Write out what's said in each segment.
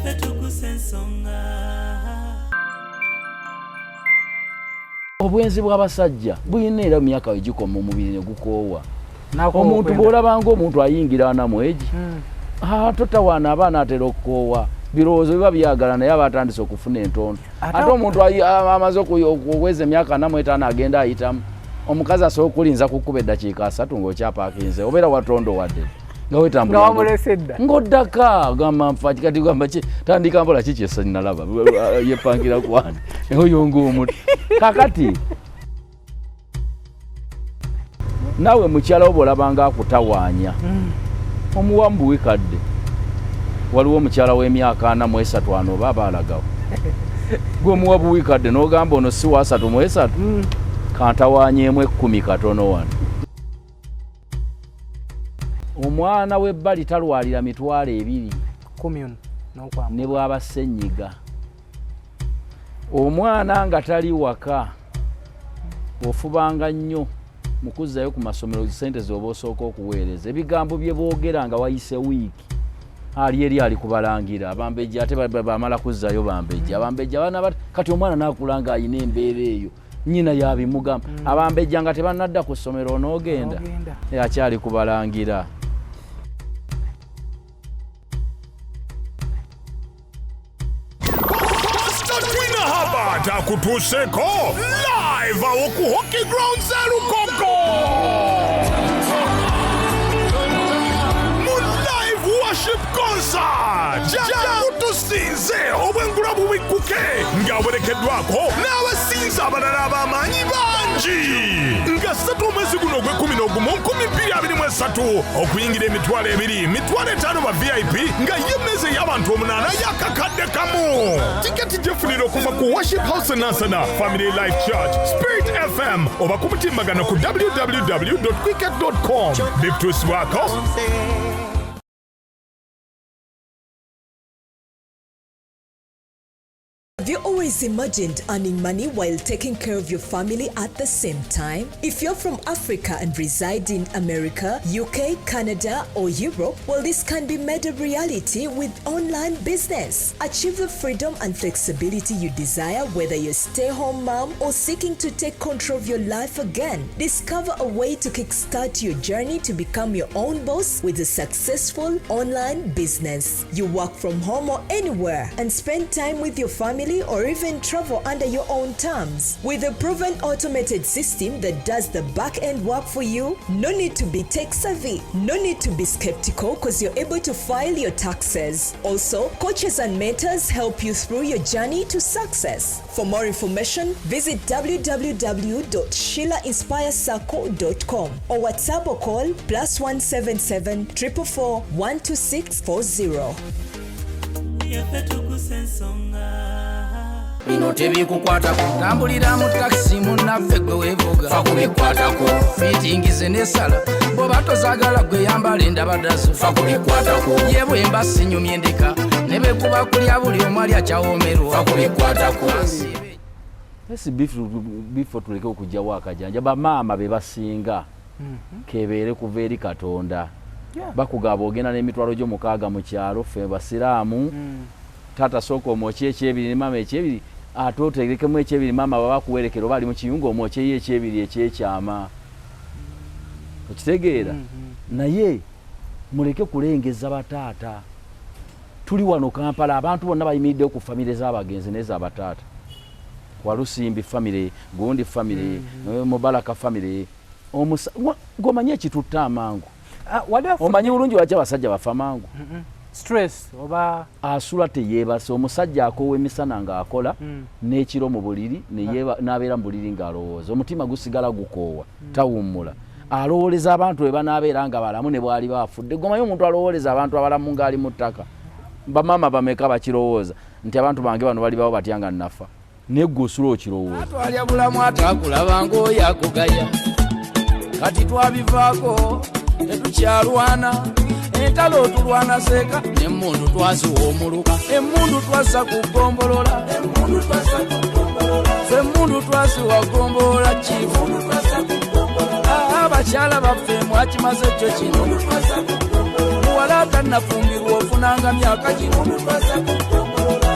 Baffe Tuggussa Enssonga. Obwenzi bw'abasajja buyina era myaka egikoma omubiri ne gukoowa. Omuntu bw'olabanga omuntu ayingira anamwegi totawaana abaana atera okukoowa birowoozo biba byagala naye aba atandise okufuna entondo ate omuntu amaze okuweza emyaka 45 agenda ayitamu omukazi asobola okulinza kukuba eddakiika 3 ng'okyapaakinze obeera watondo wadde nga wetambula ng'oddaka gamba nfaki kati gamba ki tandika mpola ki kyesa nalaba yepangira kwani oyonga omuti kakati nawe mukyala wo bw'olabanga akutawaanya omuwambu wikadde waliwo omukyala w'emyaka 43 oba abaalagawo gwe omuwabu wikadde n'ogamba ono si wa 3 kantawaanyeemu 10 katono wano omwana w'ebbali talwalira mitwalo 2 ne bw'aba ssenyiga omwana nga tali waka ofubanga nnyo mukuzzayo ku masomero sente z'oba osooka okuweereza ebigambo bye boogera nga wayise wiiki ali eri ali kubalangira abambejja ate bamala kuzzayo bambejja abambejja abaana kati omwana n'akulanga ayina embeera eyo nnyina yabimugamba abambejja nga tebannadda ku ssomero onoogenda akyali kubalangira. Takutuseko live ku Hockey Grounds Lukoko mu live worship concert jakutusinze obwengula bubikuke ng'awerekeddwako n'abasinza abalala ab'amaanyi bangi nga 3 mwezi guno ogw'Okwakubiri 2023 okuyingira emitwalo 2 mitwalo 5 ba VIP nga y'emmeze y'abantu 8 yakakadde kamu tiketi gyefunira okuva ku Worship House Nansana Family Life Church Spirit FM oba ku mutimbagano ku www.quicket.com bituswako. Have you always imagined earning money while taking care of your family at the same time? If you're from Africa and reside in America, UK, Canada, or Europe, well, this can be made a reality with online business. Achieve the freedom and flexibility you desire, whether you're a stay-home mom or seeking to take control of your life again. Discover a way to kickstart your journey to become your own boss with a successful online business. You work from home or anywhere and spend time with your family or even travel under your own terms. With a proven automated system that does the back-end work for you, no need to be tech-savvy, no need to be skeptical because you're able to file your taxes. Also, coaches and mentors help you through your journey to success. For more information, visit www.sheilainspirecircle.com or WhatsApp or call +177 444 12640. Baffe Tuggussa Enssonga. Bino tebikukwatako tambulira mu taxi munnaffe gwe weevuga fa kubikwatako fiitingize n'essala bw'oba tozaagala gwe yambala endabadazo fa kubikwatako ye bwemba sinyumya endeka ne bekuba kulya buli omu ali akyawoomerwa fa kubikwatako. SB4 tuleke okugyawo akajanja bamaama be basinga kebeere kuva eri Katonda bakugaba ogenda n'emitwalo gyo 6 mu kyalo ffe basiraamu tata sooka omwoki ekyebiri ne maama ekyebiri ate oterekemu ekyebiri maama baba bakuwerekera oba ali mu kiyungu omwoki ekyebiri ekyekyama okitegeera naye muleke kulengeza bataata tuli wano Kampala abantu bonna bayimiriddewo ku famire z'abagenzi n'ez'abataata Walusimbi family Gundi family Mubaraka family ng'omanye ekitutta amangu omanyi bulungi lwaki abasajja bafa mangu stress oba asula teyeebase omusajja akoowa emisana ng'akola n'ekiro mu buliri n'abeera mu buliri ng'alowooza omutima gusigala gukoowa tawummula alowooleza abantu bwe banaabeera nga balamu ne bwali baafudde gomanyi omuntu alowooleza abantu abalamu ng'ali mu ttaka bamaama bameka bakirowooza nti abantu bange bano bali bawo batya nga nnafa neggwe osula okirowooza twalya bulamu atakulaba ng'oyo akugaya kati twabivaako tetukyalwana entalo otulwana seeka n'emmundu twaziwa omuluka emmundu twassa ku ggombolola ffe emmundu twasiwa ggombolola kivu abakyala baffe mwakimaze ekyo kino muwala atannafumbirwa ofunanga myaka kino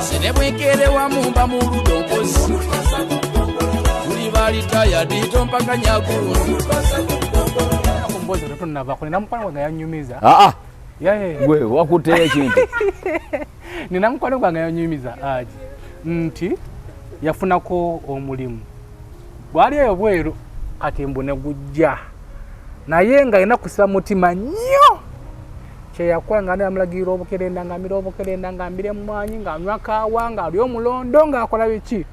sene bwekere wamumba mu ludokozi tuli balitayadi tompaka nyagulu kumboza tunava kone namukwana nga yanyumiza gwe wakuteya ekintu nina mukwano gwange yanyumiza aji nti yafunako omulimu gwali eyo bweru kati mbune gujja naye nga yina kusiba mutima nnyo kyeyakola nga namulagira obukerenda ngambira obukerenda ngambire mumwanyi nga anywa kaawa nga ali omulondo ngaakola biki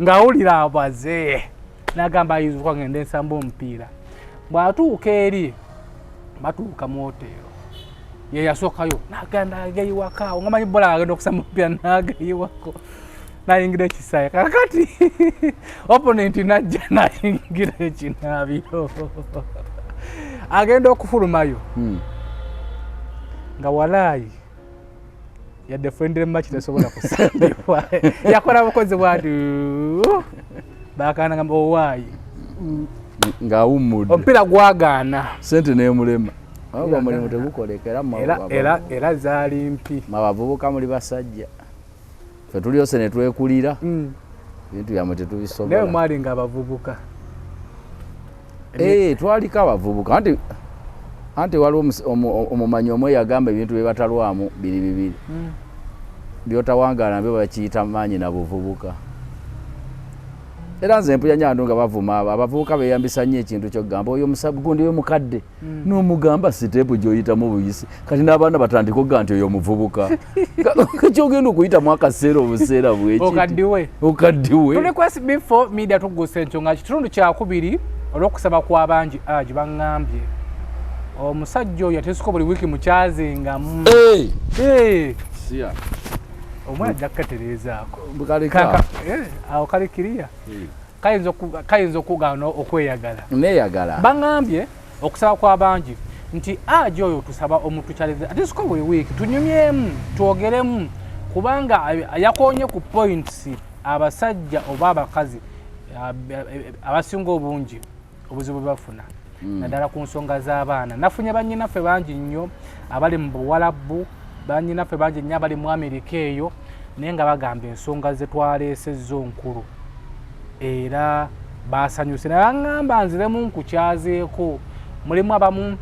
ng'awulira abaze n'agamba ayizuka ngende ensamba omupiira bw'atuuka eri batuuka mu hotero ye yasookayo n'agenda ageyiwaka awo ngamanyi bola agenda okusamba omupiira n'ageyiwako nayingira ekisaya kakati opponent najja nayingira ekinaabiro agenda okufulumayo nga walaayi yadde friendly match tesobola kusambibwa yakola bukozi bwati bakana ngamba owaayi ng'awummudde omupiira gwagaana sente n'emulema aba mulimu tegukolekera era zaali mpi mabavubuka muli basajja fe tulyose ne twekulira bintu byamwe tetubisobola naye mwali nga abavubuka twaliko abavubuka anti waliwo omumanyi omwe yagamba ebintu bye batalwamu bibiri byotawangaala nabyo bakiyita maanyi na buvubuka era nze mpuya nyandu nga bavuma abavubuka beyambisa nnyo ekintu kyokugamba oyo gundi we mukadde n'omugamba siteepu gy'oyitamu buyisi kati n'abaana batandika okuga nti oyo omuvubuka kyogenda okuyitamu akaseera obuseera bweki okaddiwe tuli ku SB4 Media Tuggussa Enssonga kitundu kyakubiri olw'okusaba kw'abangi aji baŋŋambye omusajja oyo ateesuka buli wiiki mukyazingamu omwana ajja kukatereezaako awo kali kiriya kayinza okugaana okweyagala neyagala baŋŋambye okusaba kw'abangi nti aji oyo tusaba omutukyalize ateesuka buli wiiki tunyumyemu twogeremu kubanga yakoonye ku points abasajja oba abakazi abasinga obungi obuzibu bwe bafuna naddala ku nsonga z'abaana nafunye bannyinaffe bangi nnyo abali mu buwalabu bannyinaffe bangi nnyo abali mu Amerika eyo naye nga bagamba ensonga ze twaleesezzo nkulu era basanyuse naye baŋŋamba nziremu nkukyazeeko mulimu abamu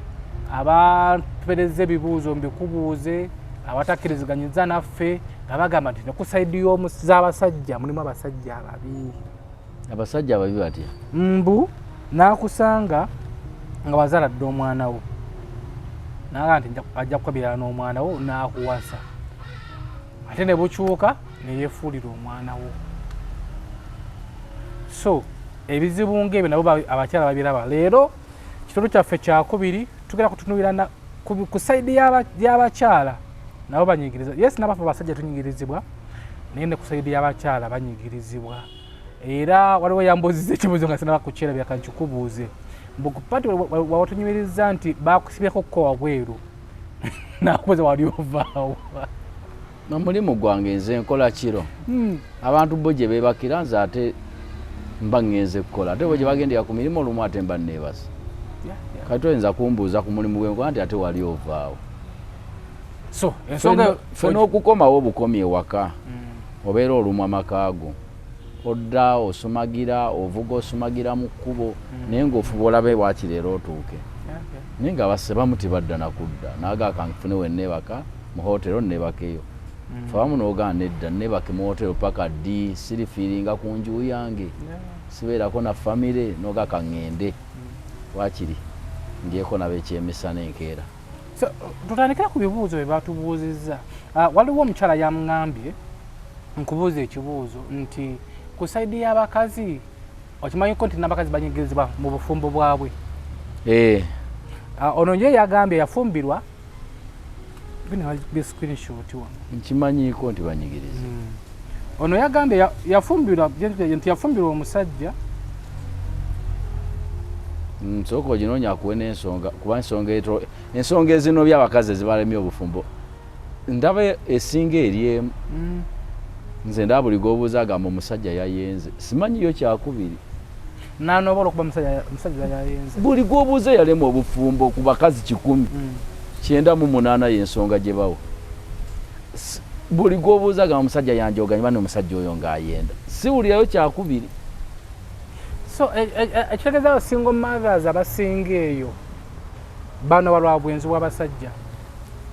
abatupereza ebibuuzo mbikubuuze abatakkirizganyiza naffe nga bagamba nti ne ku sayidi z'abasajja mulimu abasajja ababi batya mbu n'akusanga nga wazaladde omwana wo naga nti ajja kukabirana n'omwana wo n'akuwasa ate ne bukyuka ne yeefuulira omwana wo so ebizibu ng'ebyo nabo abakyala babiraba leero kitundu kyaffe kyakubiri tugenda kutunuulira ku sayidi y'abakyala nabo banyigirizibwa yes n'abafa abasajja tunyigirizibwa naye ne ku sayidi y'abakyala banyigirizibwa era waliwo yambuzizza ekibuuzo nga sinaba kukyerabya kankikubuuze mbukupati wawatunyumiriza nti bakusibyako kkowa bweru nakubuuza wali ovaawo omulimu gwange nze nkola kiro abantu bo gye beebakira nze ate mba ŋŋenze kukola ate bo gye bagendera ku mirimu olumu ate mba neebasa kati oyinza kumbuuza ku mulimu gwenkola nti ate wali ovaawo so ensonga fe n'okukomawo obukomi ewaka obeera olumwa amakaago odda osumagira ovuga osumagira mu kkubo naye ng'ofuba olabe bwakireero otuuke naye nga basebamu tibadda nakudda naaga kanfune we neebaka mu hotero neebakeyo fabamu n'ogaa nedda neebake mu hotero paka ddi sirifiiringa ku nju yange sibeerako na famire n'ogaa kaŋŋende wakiri ndyeko nabo ekyemisana enkeera tutandikira ku bibuuzo bye batubuuzizza waliwo omukyala yamuŋŋambye nkubuuza ekibuuzo nti ku sayidi y'abakazi okimanyiko nti n'abakazi banyigirizibwa mu bufumbo bwabwe ono ye yagambye yafumbirwa screenshot wano nkimanyiko nti banyigiriza ono yagambye yafumbirwa nti yafumbirwa omusajja nsooka oginoonya kuwe n'ensonga kuba ensonga ezino by'abakazi ezibalemye obufumbo ndaba esinga eri emu nze ndaba buli g'obuuza agamba omusajja yayenze simanyiyo kyakubiri nanobola okuba omusajja yayenze buli g'obuuza yalema obufumbo ku bakazi 100 98 y'ensonga gye bawo. Buli gwobuuza ga omusajja yanjoganya bano omusajja oyo ng'ayenda siwulirayo kyakubiri. So ekitegeeza single mothers abasinga eyo bano balwabwenzi bw'abasajja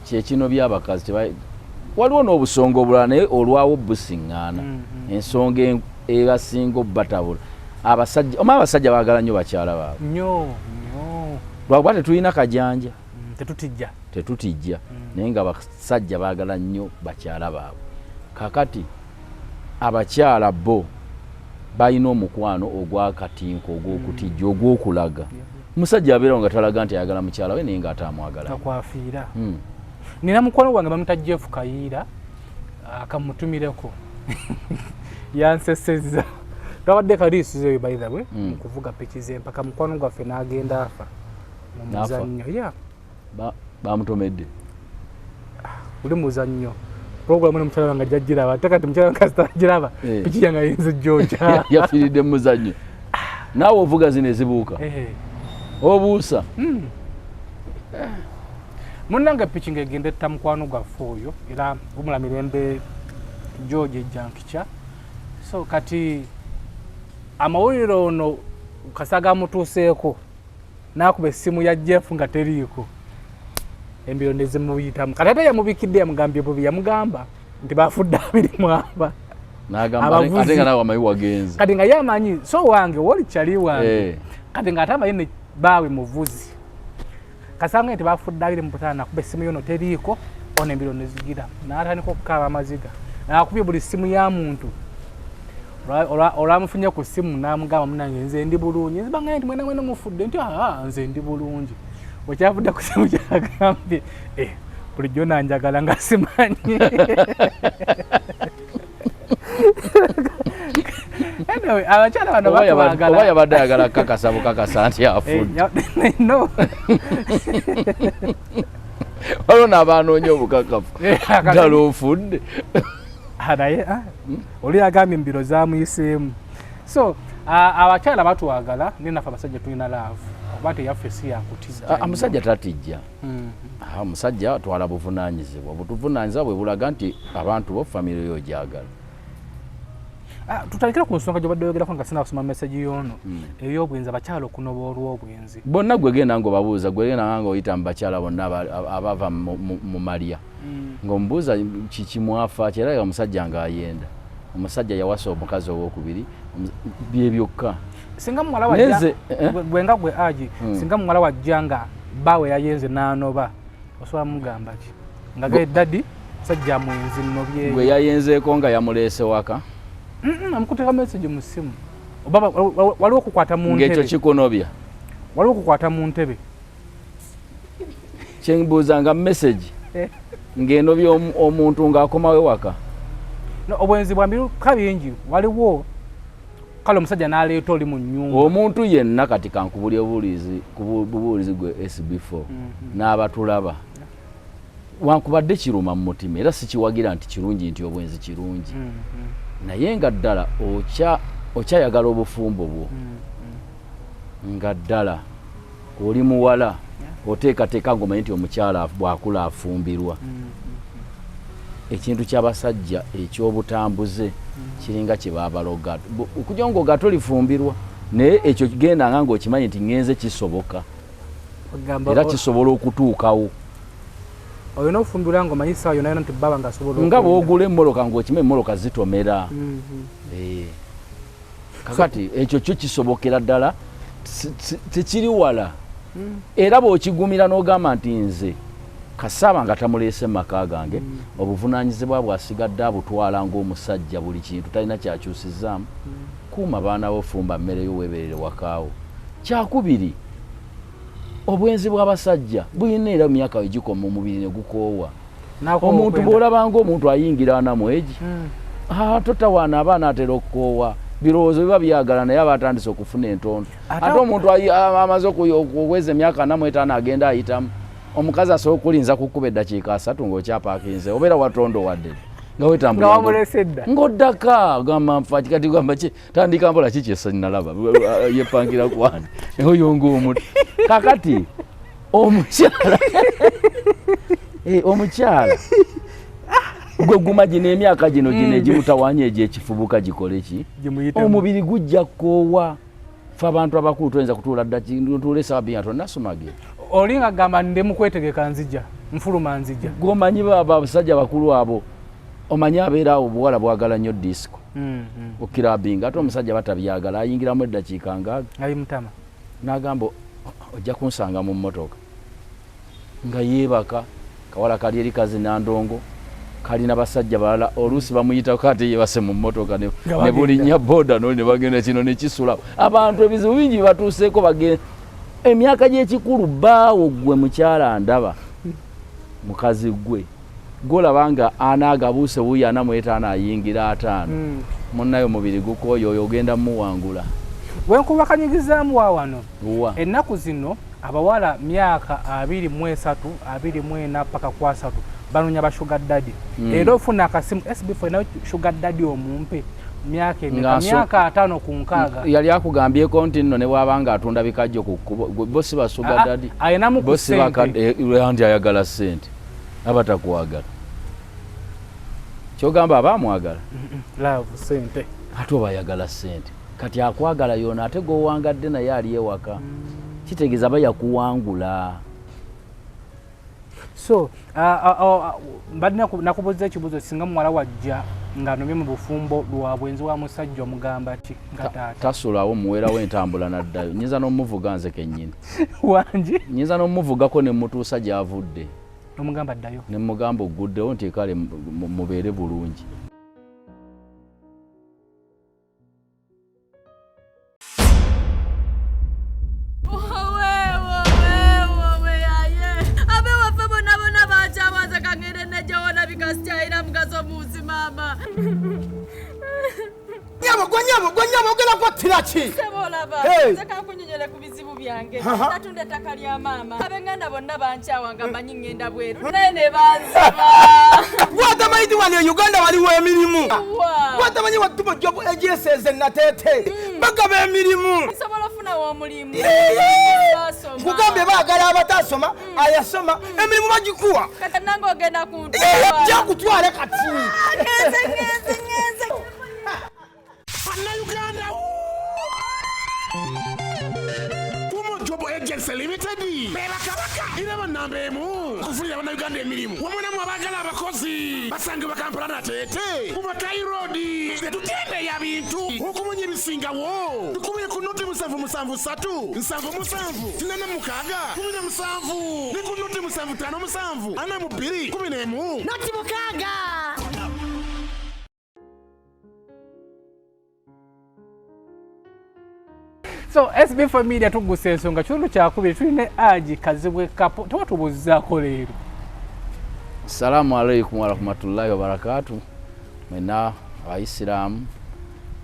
kyekino byabakazi waliwo n'obusonga obulala naye olwawo busiŋŋaana. Ensonga ebasinga obbatabula abasajja baagala nnyo bakyala baabwe nnyo lwakuba tetulina kajanja tetutijja naye nga abasajja baagala nnyo bakyala baabwe. Kakati abakyala bo balina omukwano ogwakatinko ogw'okutijja ogw'okulaga. Musajja abeerawo nga talaga nti ayagala mukyala we naye nga ataamwagala akwafiira. Nina mukwano gwange bamuta Jeff Kayiira akamutumireko yansesezza twabadde kaliisizeyo by the way mu kuvuga piki z'empaka mukwano gwaffe n'agenda afa mu muzannyo bamutomedde uli muzannyo programu n'omukyala wange jjajjiraba ate kati mukyala wange asitajiraba piki yange ayinza jjooja yafiiridde mu muzannyo naawe ovuga zino ezibuuka obuusa munnange piki ng'egenda etta mukwano gwaffe oyo era gumula mirembe George Jankicha. So kati amawulire ono kasaga mutuuseeko n'akuba essimu ya Jeff nga teriiko embiro ne zimuyitamu kati ate yamubikidde yamugambye bubi yamugamba nti bafudde 24 n'agamba ate nga naawe amayi wagenze kati nga yamanyi so wange woli kyali wange kati nga ate amayi ne baawe muvuzi kasanga nti bafudde 25 nakuba essimu yono teriiko ono embiro ne zigira n'atandika okukaaba amaziga nakubye buli simu ya muntu olwamufunye ku simu n'amugamba munange nze ndi bulungi nzibanga nti mwena mwena mufudde nti nze ndi bulungi wekyavudde ku simu kyagambye bulijjo nanjagala nga simanyi anyway abakyala bano batwagala oba yabadde ayagala kakasa bukakasa nti afudde waliwo n'abanoonya obukakafu ddala ofudde naye oli agambye embiro zamuyiseemu. So abakyala batwagala nenaffe abasajja tulina laavu oba teyaffe si yakutijja. Omusajja tatijja omusajja atwala buvunaanyizibwa butuvunaanyizibwa bwe bulaga nti abantu bo famire yo gyagala. Tutandikira ku nsonga gyobadde oyogerako nga sina kusoma message y'ono ey'obwenzi abakyala okunoba olw'obwenzi bonna gwe genda ng'obabuuza gwe genda ng'oyita mu bakyala bonna abava mu malya ng'omubuuza kikimwafa kyera omusajja ng'ayenda omusajja yawasa omukazi ow'okubiri bye byokka singa muwala wajja gwenga gwe aji singa muwala wajja nga bawe yayenze n'anoba osobola mugamba ki nga ge dadi musajja mwenzi nnobye gwe yayenzeeko nga yamuleese waka amukuteka message mu simu obaba waliwo okukwata mu ntebe ng'ekyo kikunobya waliwo okukwata mu ntebe kyembuuzanga message ng'enobya omuntu ng'akomawe waka obwenzi bwa mbiruka bingi waliwo kale omusajja n'aleeta oli mu nnyumba omuntu yenna kati kankubulya bubuulizi gwe SB4 n'abatulaba wankubadde kiruma mu mutima era sikiwagira nti kirungi nti obwenzi kirungi naye nga ddala okyayagala obufumbo bwo nga ddala oli muwala oteekateeka ng'omanyi nti omukyala bw'akula afumbirwa ekintu ky'abasajja eky'obutambuze kiringa kye baabaloga okujja ng'oga tolifumbirwa naye ekyo kigendanga ng'okimanyi nti ngenze kisoboka era kisobola okutuukawo olina ofumbirwa ng'omanyi ssaawa yonna yonna nti baba ng'asobola nga bw'ogula emmoloka ng'okimanyi emmoloka zitomera kakati ekyo kyo kisobokera ddala tekiri wala era bw'okigumira n'ogamba nti nze kasaba nga tamuleese maka gange obuvunaanyizibwa bwasigadde abutwala ng'omusajja buli kintu talina kyakyusizaamu kuuma baana bo fumba mmere yo weeberere wakaawo. Kyakubiri obwenzi bw'abasajja buyina era myaka egikoma omubiri ne gukoowa omuntu bw'olabanga omuntu ayingira anamwegi totawaana abaana atera okukoowa birowoozo biba byagala naye aba atandise okufuna entondo ate omuntu amaze okuweza emyaka 45 agenda ayitamu omukazi asobola okulinza kukuba eddakiika 3 ng'okyapaakinze obeera watondo wadde nga wetambula ng'oddaka gamba nfaki kati gamba ki tandika mpola kikyesa nalaba yepangira kwani oyo ng'omuti kakati omukyala Omukyala gwe gumagina emyaka gino egimutawanya ekifubuka gikole ki omubiri gujja koowa fe abantu abakulu tuyinza kutuula dda tuule esawa bbiri nga tonnasomage olinga gamba ndemu kwetegeka nzija nfuluma nzija gomanyi abasajja bakulu abo omanyi abeera awo obuwala bwagala nnyo disco okirabinga ate omusajja batabyagala ayingiramu eddakiika ngaaga ayi mutama n'agamba ojja kunsanga mu mmotoka nga yeebaka kawala kali eri kazinandongo kalina basajja balala oluusi bamuyitako ate yebase mu mmotoka ne bulinnya boda noli ne bagenda kino nekisulawo abantu ebizibu bingi batuuseeko bagenda emyaka gy'ekikulu baawo gwe mukyala ndaba mukazi gwe golaba nga anaagabuuse wuuyo anamwetaano ayingira ataano munnayo omubiri gukooyo oyo ogenda muwangula wenkubakanyigizaamu waawano ennaku zino abawala myaka 23 24 paka kwa 3 banoonya ba sugar daddy era ofuna akasimu SB4 nayo sugar daddy omumpe myaka 5 ku nkaaga yali akugambyeko nti nno ne bwabanga atunda bikajjo ku kkubo bosi ba sugar daddy ayinamu ku sente ndi ayagala sente abatakwagala kyogamba abamwagala love sente ate oba ayagala sente kati akwagala yona ate gowangadde naye ali ewaka kitegeeza bayakuwangula so mbadde nakubuuza ekibuuzo singa muwala wajja ng'anomye mu bufumbo Lwabwezi wa musajja omugamba ki nga taata tasulawo muweerawo entambula naddayo nyinza n'omuvuga nze kennyini wangi nyinza n'omuvugako ne mutuusa gy'avudde omugamba ddayo ne mugamba oguddewo nti kale mubeere bulungi Gwanyama ogenda kwattira ki? Sebolaba, nzeka kunyenyere ku bizibu byange. Natunda ettaka lya maama. Abenganda bonna bankyawa nga mmanyi ngenda bweru. Naye ne banziba. Watamanyi wano e Uganda waliwo emirimu. Watamanyi watumo job agencies natete. Bagaba emirimu. Nsobola ofuna w'omulimu. Kugambe baagala abatasoma, ayasoma, emirimu bagikuwa. Kati nange ogenda kuntwala. Jja kutwala kati. Ngenze. Uganda Tumo Job Agency Limited Beba kabaka ina banambe emu kufulira bana Uganda emirimu wamuna mwabagala abakozi basange bakampala na tete kuba Road tutende ya bintu okumunye bisinga wo tukumunye kunote musanvu 3 tinana mukaga 17 ni kunote musanvu 5 ana mubiri 11 nati mukaga. So SB4 Media Tuggussa Enssonga kitundu kyakubiri tuline Aji Kazibwe Kapo tewatubuuzizaako leero. Assalamu alaikum warahmatullahi wabarakatuh. Mwena abaisiraamu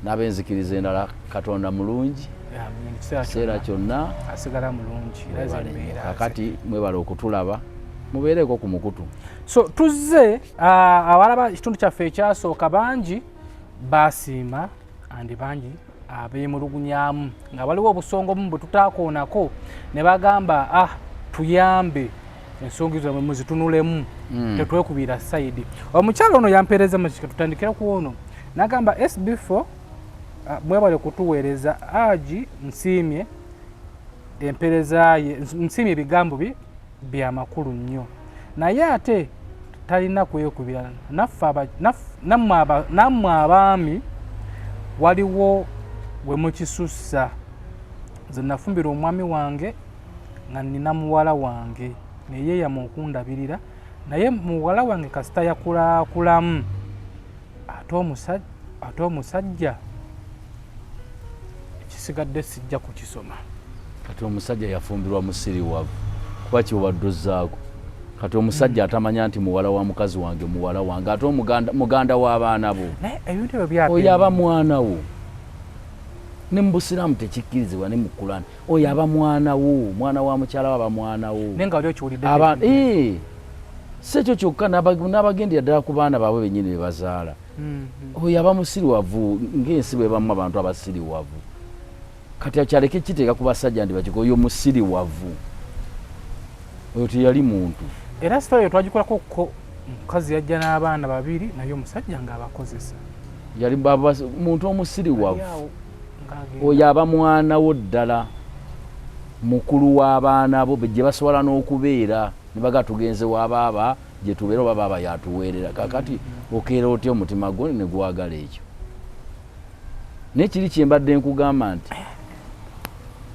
n'abenzikiriza endala Katonda mulungi kiseera kyonna asigala mulungi kakati mwebala okutulaba mubeereko ku mukutu. So tuzze abalaba ekitundu kyaffe ekyasooka bangi basiima andi bangi abeemulugunyamu nga waliwo obusongo bwe tutaakoonako ne bagamba tuyambe ensonga zammwe muzitunulemu tetwekubira sayidi. Omukyala ono yampeereza makika tutandikira ku ono n'agamba SB4 mwebale kutuweereza Aji nsiimye empeereza ye nsiimye ebigambo byamakulu nnyo naye ate talina kwekubira nammwe abaami waliwo we mukisussa nze nafumbira omwami wange nga nina muwala wange naye yamukundabirira naye muwala wange kasita yakulaakulamu ate omusajja ekisigadde sijja kukisoma. Kati omusajja yafumbirwa musiriwavu kuba kiwaddozaako kati omusajja atamanya nti muwala wa mukazi wange muwala wange ate muganda w'abaana bo oyo aba mwana wo. Ne mbusiramu tekikkirizibwa ne mu Qur'an oyo aba mwana wo mwana wa mukyala waba mwana wo nenga oli okiwulidde sekyo kyokka n'abagendera ddala ku baana baabwe bennyini be bazaala oyo aba musiriwavu ng'ensi bwe bamu abantu abasiriwavu kati akyaleke kiteeka ku basajja ndi bakiko oyo musiriwavu oyo teyali muntu. era story twagikolako ko mukazi yajja n'abaana babiri naye omusajja ng'abakozesa yali muntu omusiriwavu oyo aba mwana wo ddala mukulu w'abaana bo gye basobola n'okubeera ne baga tugenze wabaaba gye tubeera oba baaba yatuweerera kakati okeera otya omutima gwo ne gwagala ekyo naye kiri kye mbadde nkugamba nti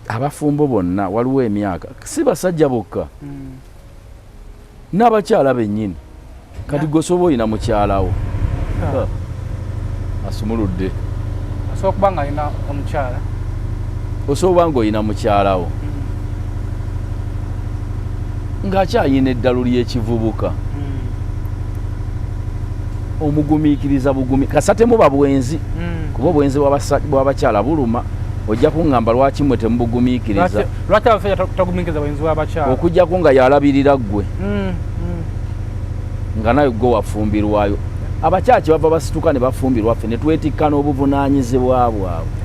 abafumbo bonna waliwo emyaka si basajja bokka n'abakyala bennyini kati gosoba oyina mukyalawo asumuludde osobola kuba nga alina omukyala osobola nga oyina mukyalawo ng'akyayina eddalu ly'ekivubuka omugumiikiriza bugumi kasatemu babwenzi kuba obwenzi bw'abakyala buluma ojja kuŋŋamba lwaki mmwe temubugumiikiriza lwaki abafeya tagumiikiriza bwenzi bw'abakyala okujjako nga yalabirira ggwe nga nayo gwe wafumbirwayo abakyaki bava basituka ne bafumbirwa ffe ne twetikka n'obuvunaanyizibwa bwabwe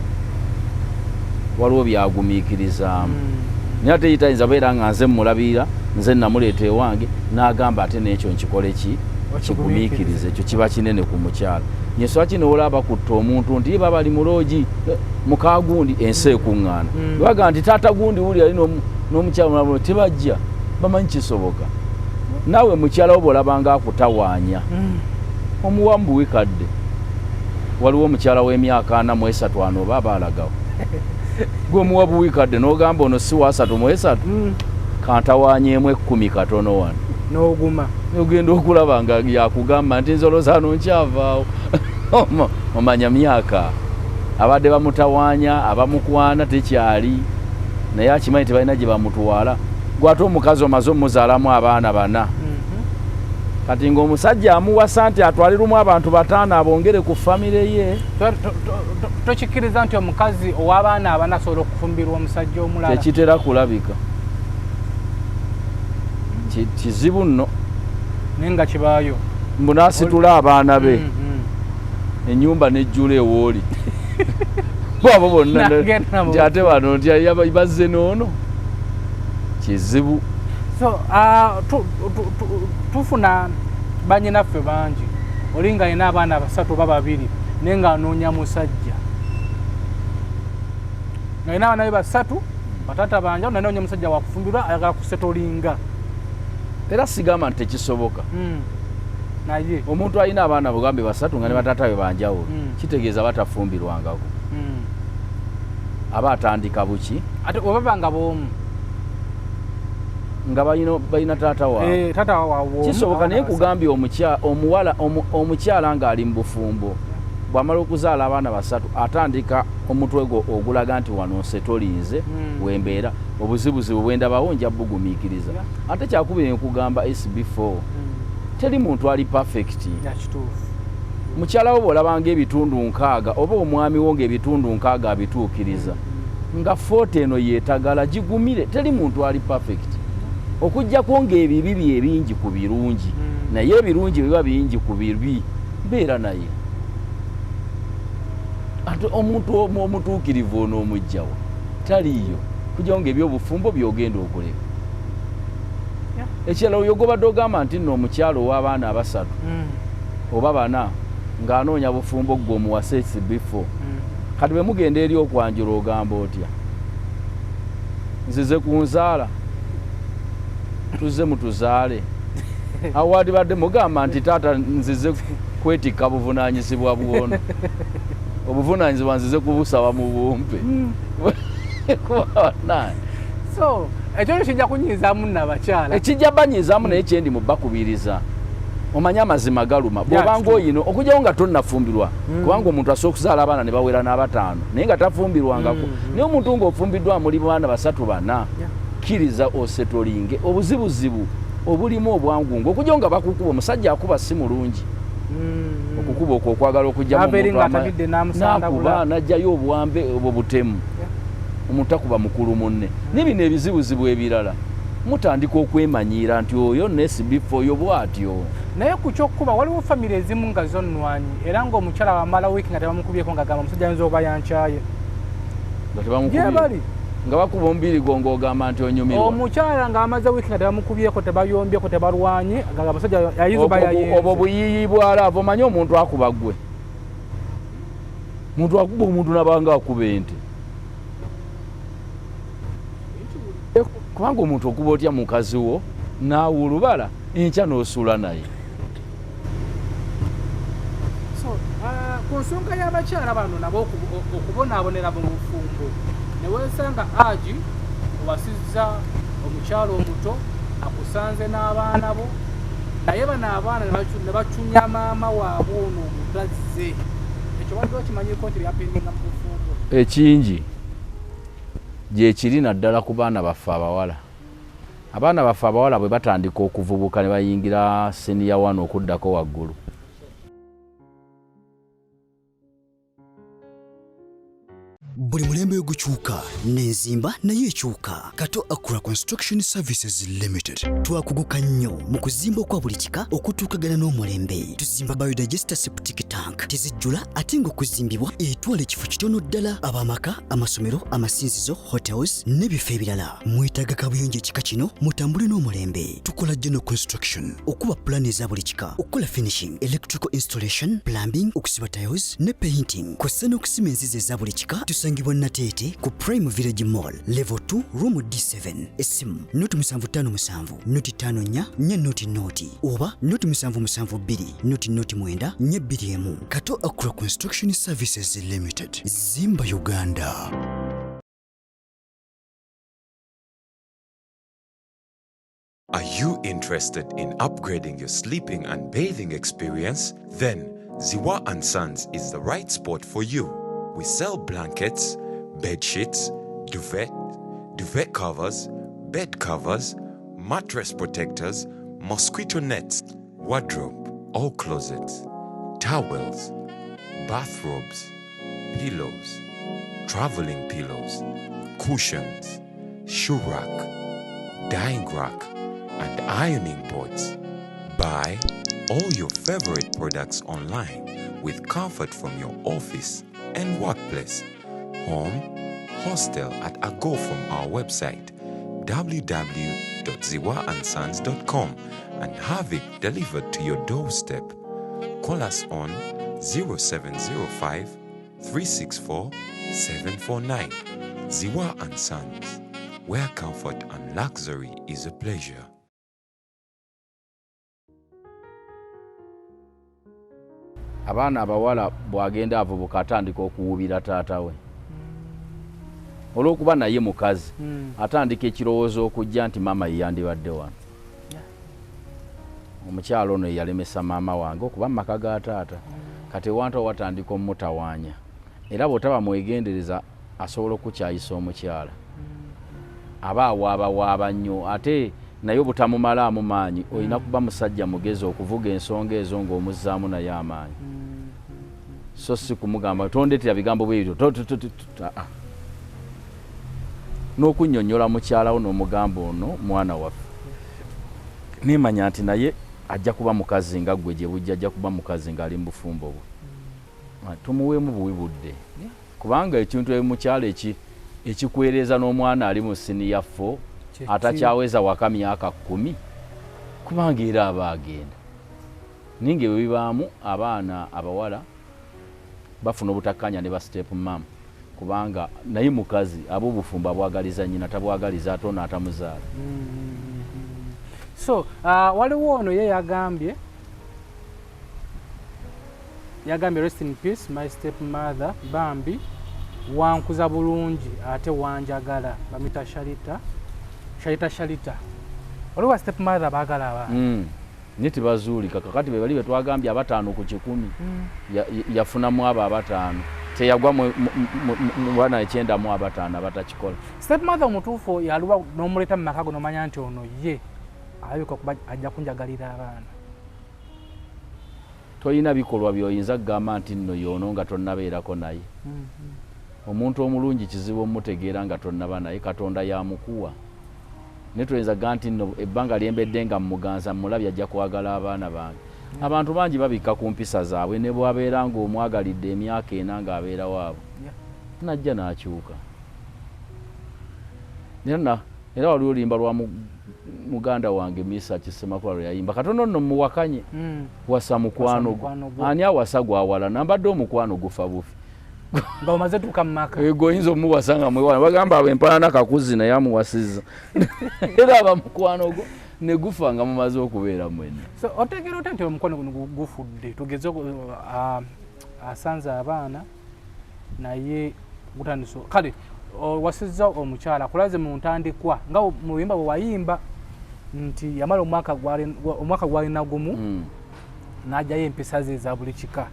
waliwo byagumiikirizaamu naye ate yitayinza beera nga nze mmulabirira nze namuleeta ewange n'agamba ate n'ekyo nkikole ki kigumiikirize ekyo kiba kinene ku mukyala nyesoba kino olaba kutta omuntu nti baba bali muloogi mukagundi ensi ekuŋŋaana baga nti taata gundi wuli ali n'omukyala mulabula tebajja bamanyi kisoboka naawe mukyala wo bw'olabanga akutawaanya omuwamu buwikadde waliwo omukyala w'emyaka 43 oba abaalagawo gwe omuwa buwikadde n'ogamba ono si wa 3 kantawaanyeemu 10 katono wano n'oguma ogenda okulaba nga yakugamba nti nzolo zaano nkyavaawo omanya myaka abadde bamutawaanya abamukwana tekyali naye akimanyi tebalina gye bamutwala gwate omukazi omaze omuzaalamu abaana 4 kati ng'omusajja amuwasa nti atwalirumu abantu 5 abongere ku famire ye tokikkiriza nti omukazi ow'abaana 4 asobola okufumbirwa omusajja omulala tekitera kulabika kizibu nno naye nga kibaayo mbu n'asitula abaana be ennyumba nejjula ewooli bwabo bonna nti ate bano nti bazze noono kizibu so tufuna banyinaffe bangi oli nga alina abaana 3 oba 2 naye nga anoonya musajja nga alina abaana be 3 batata banja nanoonya musajja wakufumbirwa ayagala kusetolinga era sigamba nti tekisoboka naye omuntu alina abaana bugambe 3 nga ne batata be banjawulo kitegeeza batafumbirwangako aba atandika buki ate obabanga b'omu nga balina taata waabwe taata waabwe kisoboka naye kugambye omukyala ng'ali mu bufumbo bw'amala okuzaala abaana 3 atandika omutwe gwo ogulaga nti wano setolinze wembeera obuzibuzibu bwendabawo nja bugumiikiriza ate kyakubiri nkugamba SB4 teri muntu ali perfect mukyala wo bw'olabanga ebitundu 6 oba omwami wo ng'ebitundu 6 abituukiriza nga 40 eno yeetagala gigumire teri muntu ali perfect okujjako ng'ebibi bye bingi ku birungi naye ebirungi biba bingi ku bibi mbeera naye ate omuntu omutuukirivu onoomugjawo taliiyo kujjawo ng'ebyobufumbo byogenda okuleka ekirala oyo gobadde ogamba nti nno omukyalo ow'abaana 3 oba 4 ng'anoonya bufumbo gwe omuwasa SB4 kati bwe mugenda eri okwanjula ogamba otya nzize ku nzaala tuzze mutuzaale awaadi badde mugamba nti taata nzize kwetikka buvunaanyizibwa bwono obuvunaanyizibwa nzize kubusaba mu bumpe so ekyo kijja kunyizaamu n'abakyala ekijja banyizaamu naye kyendi mu bakubiriza omanye amazima galuma bw'obanga oyino okujjawo nga tonnafumbirwa kubanga omuntu asobola okuzaala abaana ne bawera n'5 naye nga tafumbirwangako naye omuntu ng'ofumbiddwa muli baana 3 4 kkiriza osetolinge obuzibuzibu obulimu obwangungu okujjawo nga bakukuba omusajja akuba si mulungi okukuba okwo okwagala okujjamunakuba najjayo obuwambe obwo butemu omuntu akuba mukulu munne n'ebino ebizibuzibu ebirala mutandika okwemanyiira nti oyo SB4 oyo bw'atyo naye ku kyokkuba waliwo famire ezimu nga zonnwanyi era ng'omukyala wamala wiiki nga tebamukubyeko nga gamba omusajja ayinza oba yankyaye bali nga bakuba omubiri gongo ogamba nti onyumirwa. Omukyala ng'amaze wiiki nga tebamukubyeko tebayombyeko tebalwanye nga abasajja yayizo bayayenze. Obwo buyiyi bwalava omanyi omuntu akuba ggwe. Muntu akuba omuntu nabanga akuba ente. Kubanga omuntu okuba otya mukazi wo naawe olubala enkya n'osuula naye. Ku nsonga y'abakyala bano nabo okubonaabonera mu bufumbo ne weesanga Agi owasizza omukyala omuto akusanze n'abaana bo naye bano abaana ne bacunya maama waabwe ono omutazze. Ekyo waliwo kimanyiko nti byapendinga mu bufumbo. Ekingi gye kiri naddala ku baana baffe abawala. Abaana baffe abawala bwe batandika okuvubuka ne bayingira senior 1 okuddako waggulu. Buli mulembe gukyuka n'enzimba nayo ekyuka. Kato Akura Construction Services Limited twakuguka nnyo mu kuzimba okwa buli kika okutuukagana n'omulembe. Tuzimba biodigester septic tank tezijjula ate ng'okuzimbibwa etwala ekifo kitono ddala. Abamaka, amasomero, amasinzizo, hotels n'ebifo ebirala. Mwetaaga kabuyonjo ekika kino mutambule n'omulembe. Tukola general construction okuba plan eza buli kika, okukola finishing, electrical installation, plumbing, okusiba tiles ne painting. Kw'ossa n'okusima enzizi eza buli kika. Tusangibwa Natete ku Prime Village Mall level 2 room D7. Esimu noti 757 noti 54 nya noti oba noti 772 noti 9 2 Kato Akura Construction Services Limited. Zimba Uganda. Are you interested in upgrading your sleeping and bathing experience? Then Ziwa & Sons is the right spot for you. We sell blankets, bed sheets, duvet covers, bed covers, mattress protectors, mosquito nets, wardrobe, all closets, towels, bathrobes, pillows, traveling pillows, cushions, shoe rack, dyeing rack, and ironing boards. Buy all your favorite products online with comfort from your office and workplace, home, hostel at a go from our website www.ziwaansons.com and have it delivered to your doorstep. Call us on 0705 364 749. Ziwa & Sons, where comfort and luxury is a pleasure. Abaana abawala bwagenda avubuka atandika okuwubira taata we. Olw'okuba naye mukazi atandika ekirowoozo okujja nti maama yeyandibadde wano. Omukyalo ono yalemesa maama wange okuba mu maka ga taata. Kati ewantu watandika omutawaanya. Era bw'otaba mwegendereza asobola okukyayisa omukyala. Aba awaaba nnyo ate naye obutamumalaamu maanyi olina kuba musajja mugezi okuvuga ensonga ezo ng'omuzzaamu naye amaanyi. So si kumugamba tondetera bigambo bwebyo n'okunnyonnyola mukyala wo n'omugamba ono mwana waffe. Nemanya nti naye ajja kuba mukazi nga ggwe gye bujja, ajja kuba mukazi ng'ali mu bufumbo bwe. Tumuweemu buwi budde kubanga ekintu emukyala ekikwereeza n'omwana ali mu siniya 4 atakyaweza waka myaka 10 kubanga era aba agenda. Ninge bwe bibaamu abaana abawala bafuna obutakkanya ne ba step mom kubanga naye mukazi ab'obufumbo bwagaliza nnyina tabwagaliza ate ono atamuzaala. So waliwo ono ye yagambye rest in peace my step mother Bambi wankuza bulungi ate wanjagala bamita Shalita. Waliwo step mother baagala abaana niti bazuuli kakati be bali betwagambye 5 ku 10 yafunamu abo 5 teyagwa mu bana 9 mu 5 abatakikola. Step mother omutuufu yaluwa n'omuleta mu maka gono manya nti ono ye alabika kuba ajja kunjagalira abaana. Toyina bikolwa by'oyinza kugamba nti nno y'ono nga tonnabeerako naye. Omuntu omulungi kizibu omutegeera nga tonnaba naye, Katonda yamukuwa. Ne tuyinza gamba nti nno ebbanga lyembedde nga mmuganza mulabye ajja kwagala abaana bange. Abantu bangi babikka ku mpisa zaabwe ne bwabeera ng'omwagalidde emyaka 4 ng'abeera waabwe. Najja n'akyuka. era wali olimba lwa muganda wange Misa Kisemakwalo yayimba katono nno muwakanye wasa mukwano ani awasa gwawala nambadde omukwano gufa bufi nga omaze tuka mmaka ego yinzo muwasanga mwewana bagamba abempana kakuzi na yamuwasiza era aba mukwano go ne gufa nga mumaze okubeera mwenna so otegera otenti omukwano gufudde tugeze asanze abaana naye gutandiso kale wasizza omukyala kulaze mu ntandikwa nga muyimba bwe wayimba nti yamala omwaka gwalina gumu n'ajjayo empisa ze za buli kika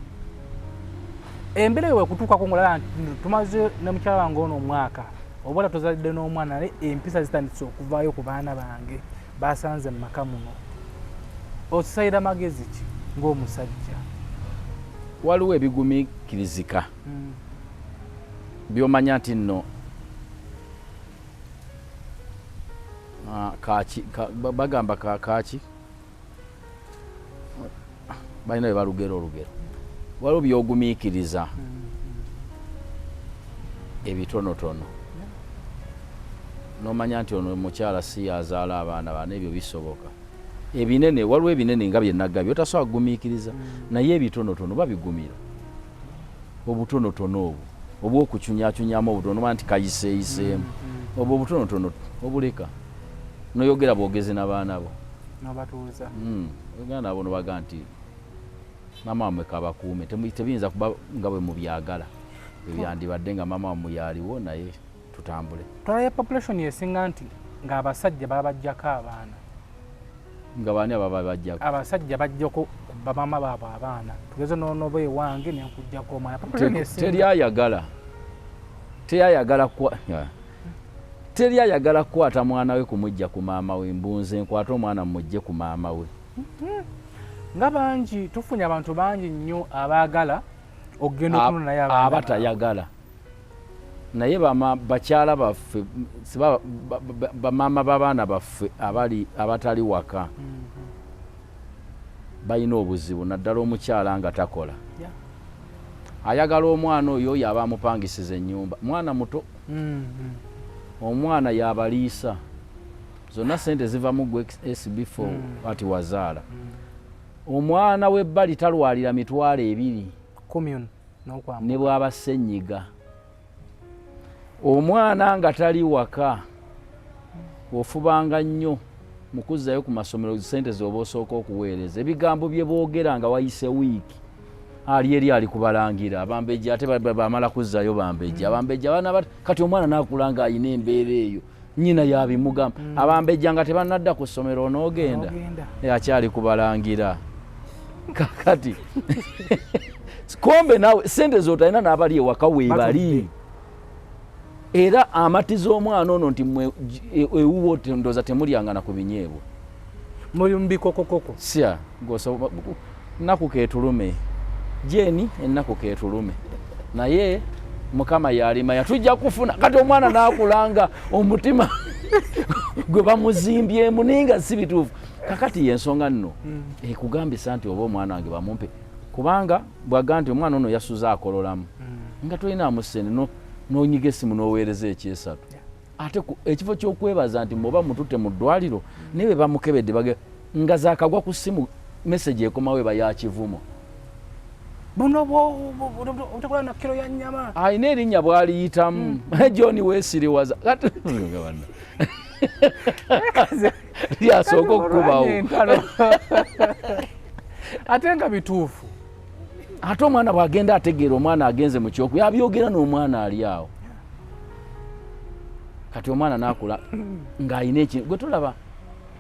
embera ewe kutuukako ngolaba nti tumaze ne mukyala wange ono omwaka obola tozadde n'omwana naye empisa zitandise okuvaayo ku baana bange basanze mu maka muno osayira magezi ki ng'omusajja waliwo ebigumiikirizika byomanya nti nno bagamba kaki balina bwe balugero waliwo byogumiikiriza ebitonotono nomanya nti ono mukyala si yazaala abaana bana ebyo bisoboka ebinene waliwo ebinene nga byenagga byotasobola kugumiikiriza naye ebitonotono babigumira obutonotono obwo obwokucunyacunyamu obutono nti kayiseeyiseemu obwo obutonotono obuleka noyogera bwogezi n'abaana bo nobatuuza ogenda nabo nobaga nti mama wamwe kabakuume tebiyinza kuba nga bwe mubyagala ebyandibadde nga mama wamwe yaliwo naye tutambule twalaye population yesinga nti ng'abasajja babajjako abaana nga baani ababa bajjako abasajja bajjako bamama baabo abaana tugeze noonoba ewange nenkujjako omwana teryayagala kukwata mwana we kumujja ku maama we mbunze nkwata omwana mujje ku maama we nga bangi tufunye abantu bangi nnyo abaagala okugenda okunona naye abatayagala naye bakyala baffe bamaama b'abaana baffe abatali waka balina obuzibu naddala omukyala nga takola ayagala omwana oyo yaba amupangisiza ennyumba mwana muto omwana yabaliisa zonna sente ziva mu SB4 ati wazaala omwana w'ebbali talwalira mitwalo 2 ne bw'aba ssenyiga omwana nga tali waka ofubanga nnyo mukuzzayo ku masomero sente zoba osooka okuweereza ebigambo bye boogera nga wayise wiiki ali eri ali kubalangira abambejja ate bamala kuzzayo bambejja abambejja abaana kati omwana n'akulanga ayina embeera eyo nnyina yabimugamba abambejja nga tebannadda ku ssomero onoogenda akyali kubalangira kakati kombe naawe sente z'otalina n'abali ewaka weebali era amatiza omwana ono nti ewuwo ndooza temulyangana ku binyeebwa muli mubikokokoko sya nnaku ketulume jeni ennaku ketulume naye mukama yalima yatujja kufuna kati omwana n'akulanga omutima gwe bamuzimbyemu ninga si bituufu kakati yensonga nno ekugambisa nti oba omwana wange bamumpe kubanga bwaga nti omwana ono yasuza akololamu nga tolina amusene n'onyiga essimu n'oweereza ekyesatu ate ekifo ky'okwebaza nti mwoba mututte mu ddwaliro naye be bamukebedde bage nga zaakagwa ku ssimu meseji ekomawo eba yakivumo otakola na kiro ya nnyama ayina erinnya bw'aliyitamu John Weesiriwaza lyasooka okukubawo ate nga bituufu ate omwana bw'agenda ategeera omwana agenze mu kyoku yabyogera n'omwana ali awo kati omwana n'akula ng'ayina ekintu gwe tulaba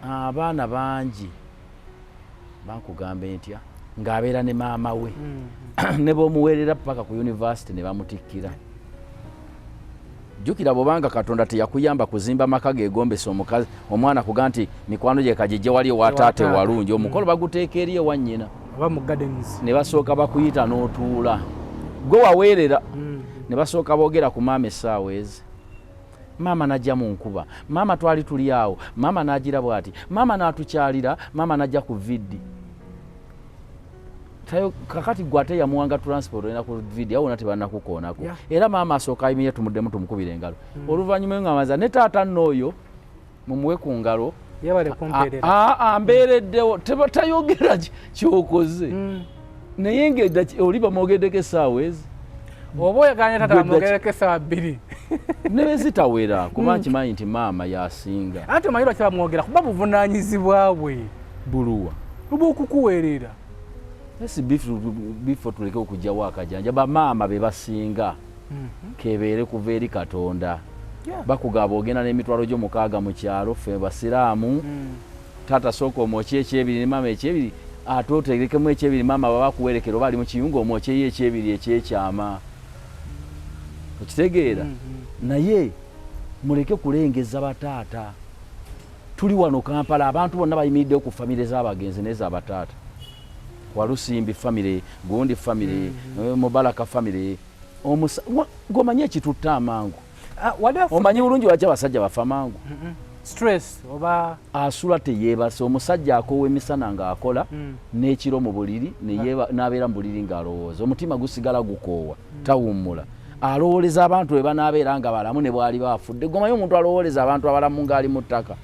abaana bangi bankugamba entya ng'abeera ne maama we ne b'omuweerera paka ku yunivasite ne bamutikkira jjukira bw'obanga katonda teyakuyamba kuzimba maka geegombesa omukazi omwana kuga nti mikwano gye kagijje wali ewa taate walungi omukolo baguteeka eri ewa nnyina ne basooka bakuyita n'otuula gwe waweerera ne basooka boogera ku maama essaawa ezi maama najja mu nkuba maama twali tuli awo maama n'agira bw'ati maama n'atukyalira maama n'ajja ku viddi tayo kakati gwate ya muwanga transport ena ku video au nate bana kukonako era mama asoka imiye tumuddemu tumukubira engalo oluvanyuma ngamaza ne taata nnoyo mumuwe ku ngalo yabale kumperera ambereddewo tayogera kyokoze naye ngedda oliba mwogeddeko essaawa oba oyaganye tata mwogereko essaawa 2 nebe zitawera kuba nkimanyi nti maama yasinga ate omanyi kiba mwogera kuba buvunaanyizibwa bwe buluwa luba okukuweerera SB4 tuleke okujjawo akajanja bamaama be basinga kebeere kuva eri Katonda bakugaba ogenda n'emitwalo gyo 6 mu kyalo ffe basiraamu tata sooka omwoki ekyebiri ne maama ekyebiri ate oterekemu ekyebiri maama babakuwerekera oba ali mu kiyungu omwokyeyo ekyebiri ekyekyama okitegeera naye muleke kulengeza bataata tuli wano Kampala abantu bonna bayimiriddewo ku famire z'abagenzi n'ez'abataata Walusimbi family Gundi family Mubaraka family ngomanye ekitutta amangu omanyi bulungi lwaki abasajja bafa mangu stress oba asula teyeebase omusajja akowa emisana ng'akola n'ekiro mu buliri n'abeera mu buliri ng'alowooza omutima gusigala gukoowa tawummula alowooleza abantu we banaabeera nga balamu ne bwali baafudde gomanyi omuntu alowooleza abantu abalamu ng'ali mu ttaka